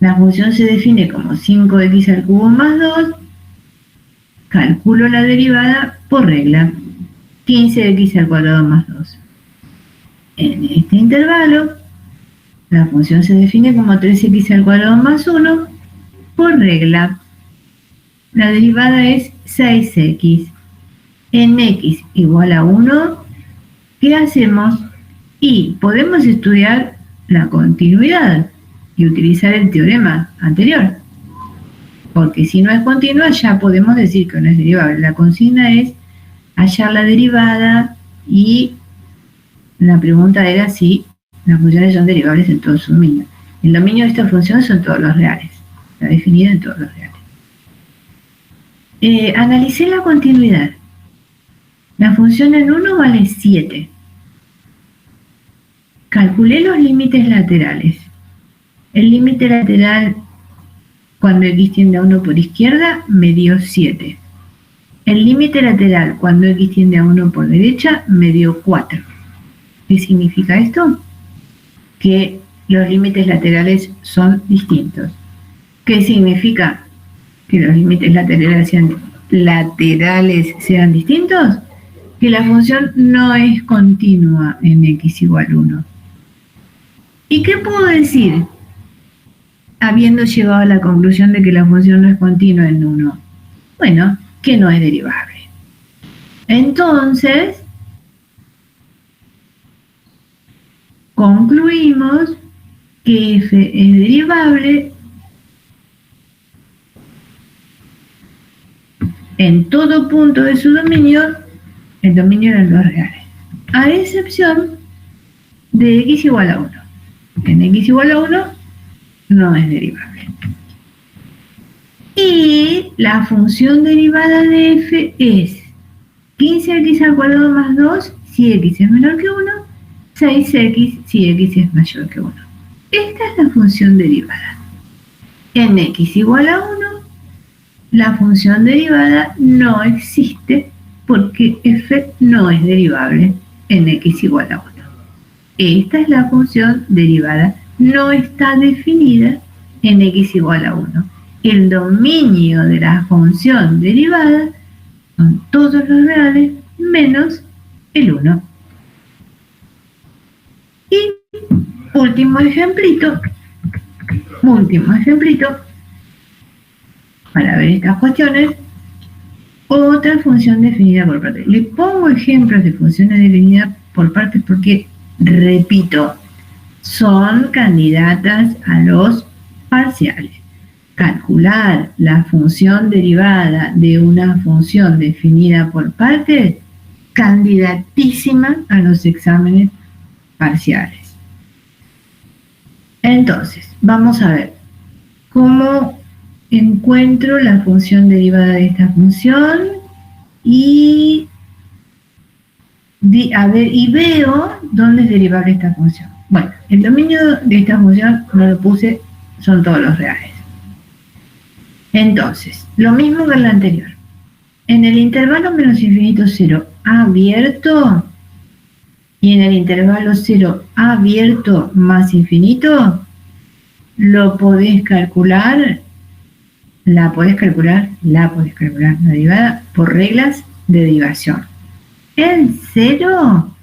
[SPEAKER 1] la función se define como 5x al cubo más 2, calculo la derivada por regla, 15x al cuadrado más 2. En este intervalo, la función se define como 3x al cuadrado más 1, por regla, la derivada es 6x. En x igual a 1, ¿qué hacemos? Y podemos estudiar la continuidad y utilizar el teorema anterior. Porque si no es continua, ya podemos decir que no es derivable. La consigna es hallar la derivada y la pregunta era si las funciones son derivables en todo su dominio. El dominio de esta función son todos los reales. Está definida en todos los reales. Analicé la continuidad. La función en 1 vale 7. Calculé los límites laterales. El límite lateral cuando x tiende a 1 por izquierda me dio 7. El límite lateral cuando x tiende a 1 por derecha me dio 4. ¿Qué significa esto? Que los límites laterales son distintos. ¿Qué significa que los límites laterales sean distintos? Que la función no es continua en x igual 1. ¿Y qué puedo decir habiendo llegado a la conclusión de que la función no es continua en 1? Bueno, que no es derivable. Entonces, concluimos que f es derivable en todo punto de su dominio. El dominio eran los reales, a excepción de x igual a 1. En x igual a 1 no es derivable. Y la función derivada de f es 15x al cuadrado más 2 si x es menor que 1, 6x si x es mayor que 1. Esta es la función derivada. En x igual a 1, la función derivada no existe porque f no es derivable en x igual a 1. Esta es la función derivada, no está definida en x igual a 1. El dominio de la función derivada son todos los reales menos el 1. Y último ejemplito para ver estas cuestiones. Otra función definida por partes. Le pongo ejemplos de funciones definidas por partes porque, repito, son candidatas a los parciales. Calcular la función derivada de una función definida por partes, candidatísima a los exámenes parciales. Entonces, vamos a ver cómo encuentro la función derivada de esta función y y veo dónde es derivable esta función. Bueno, el dominio de esta función no lo puse, son todos los reales. Entonces, lo mismo que en la anterior. En el intervalo menos infinito 0 abierto y en el intervalo 0 abierto más infinito, lo podés calcular, la derivada por reglas de derivación. En 0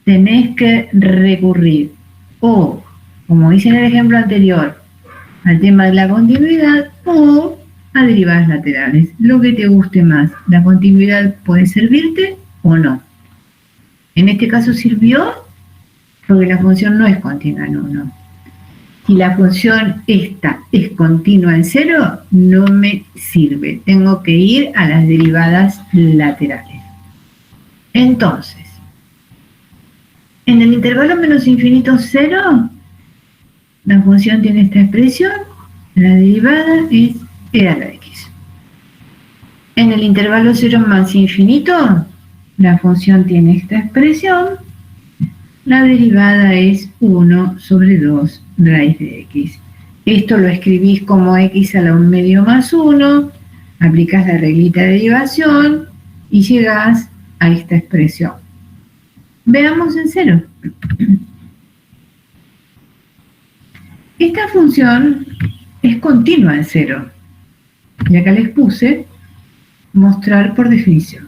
[SPEAKER 1] tenés que recurrir o, como dice en el ejemplo anterior, al tema de la continuidad o a derivadas laterales, lo que te guste más. La continuidad puede servirte o no. En este caso sirvió porque la función no es continua en 1. Si la función esta es continua en 0, no me sirve. Tengo que ir a las derivadas laterales. Entonces, en el intervalo menos infinito 0, la función tiene esta expresión, la derivada es e a la x. En el intervalo 0 más infinito, la función tiene esta expresión, la derivada es 1 sobre 2 raíz de x. Esto lo escribís como x a la 1 medio más 1, aplicás la reglita de derivación y llegás a esta expresión. Veamos en 0. Esta función es continua en 0. Y acá les puse mostrar por definición.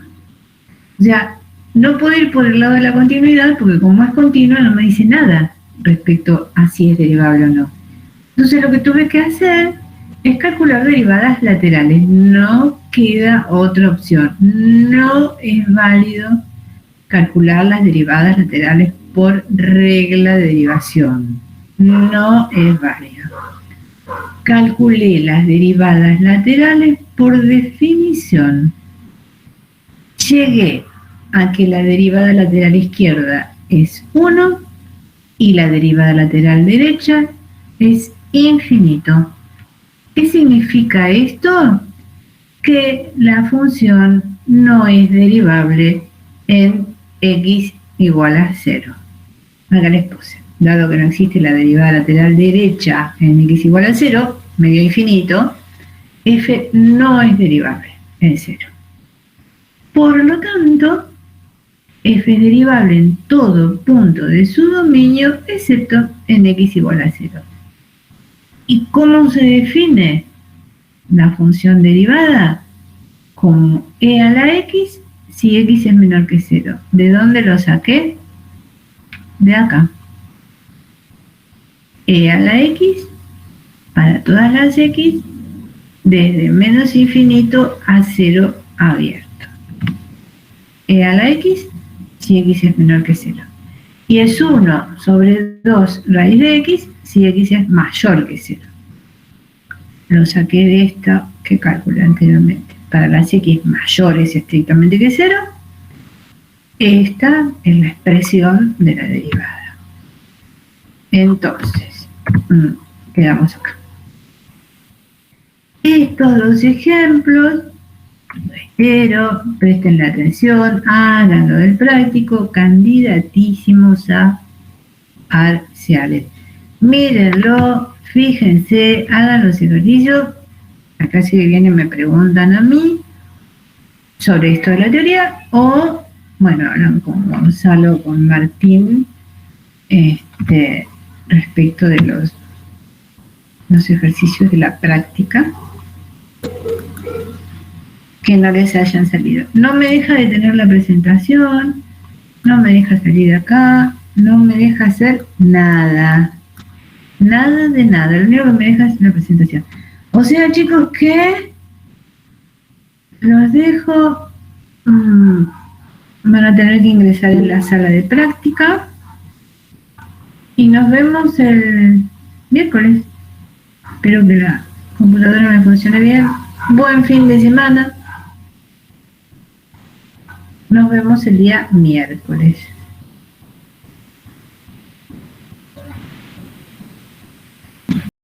[SPEAKER 1] Ya, no puedo ir por el lado de la continuidad porque como es continua no me dice nada respecto a si es derivable o no. Entonces lo que tuve que hacer es calcular derivadas laterales. No queda otra opción. No es válido calcular las derivadas laterales por regla de derivación. No es válido. Calculé las derivadas laterales por definición. Llegué a que la derivada lateral izquierda es 1 y la derivada lateral derecha es infinito. ¿Qué significa esto? Que la función no es derivable en x igual a 0. Acá les puse. Dado que no existe la derivada lateral derecha en x igual a 0, medio infinito, f no es derivable en 0. Por lo tanto, f es derivable en todo punto de su dominio, excepto en x igual a 0. ¿Y cómo se define la función derivada? Como e a la x si x es menor que 0. ¿De dónde lo saqué? De acá. E a la x para todas las x desde menos infinito a 0 abierto. E a la x si x es menor que 0. Y es 1 sobre 2 raíz de x si x es mayor que 0. Lo saqué de esta que calculé anteriormente. Para las x mayores estrictamente que 0, esta es la expresión de la derivada. Entonces, quedamos acá. Estos dos ejemplos, reitero, presten la atención, háganlo del práctico, candidatísimos a parciales. Mírenlo, fíjense, hagan los ejercicios. Acá si vienen me preguntan a mí sobre esto de la teoría o, bueno, hablan con Gonzalo, con Martín, respecto de los ejercicios de la práctica que no les hayan salido. No me deja de tener la presentación, no me deja salir de acá, no me deja hacer nada. Nada de nada, lo único que me deja es la presentación. O sea, chicos, que los dejo, van a tener que ingresar en la sala de práctica y nos vemos el miércoles. Espero que la computadora me funcione bien. Buen fin de semana. Nos vemos el día miércoles.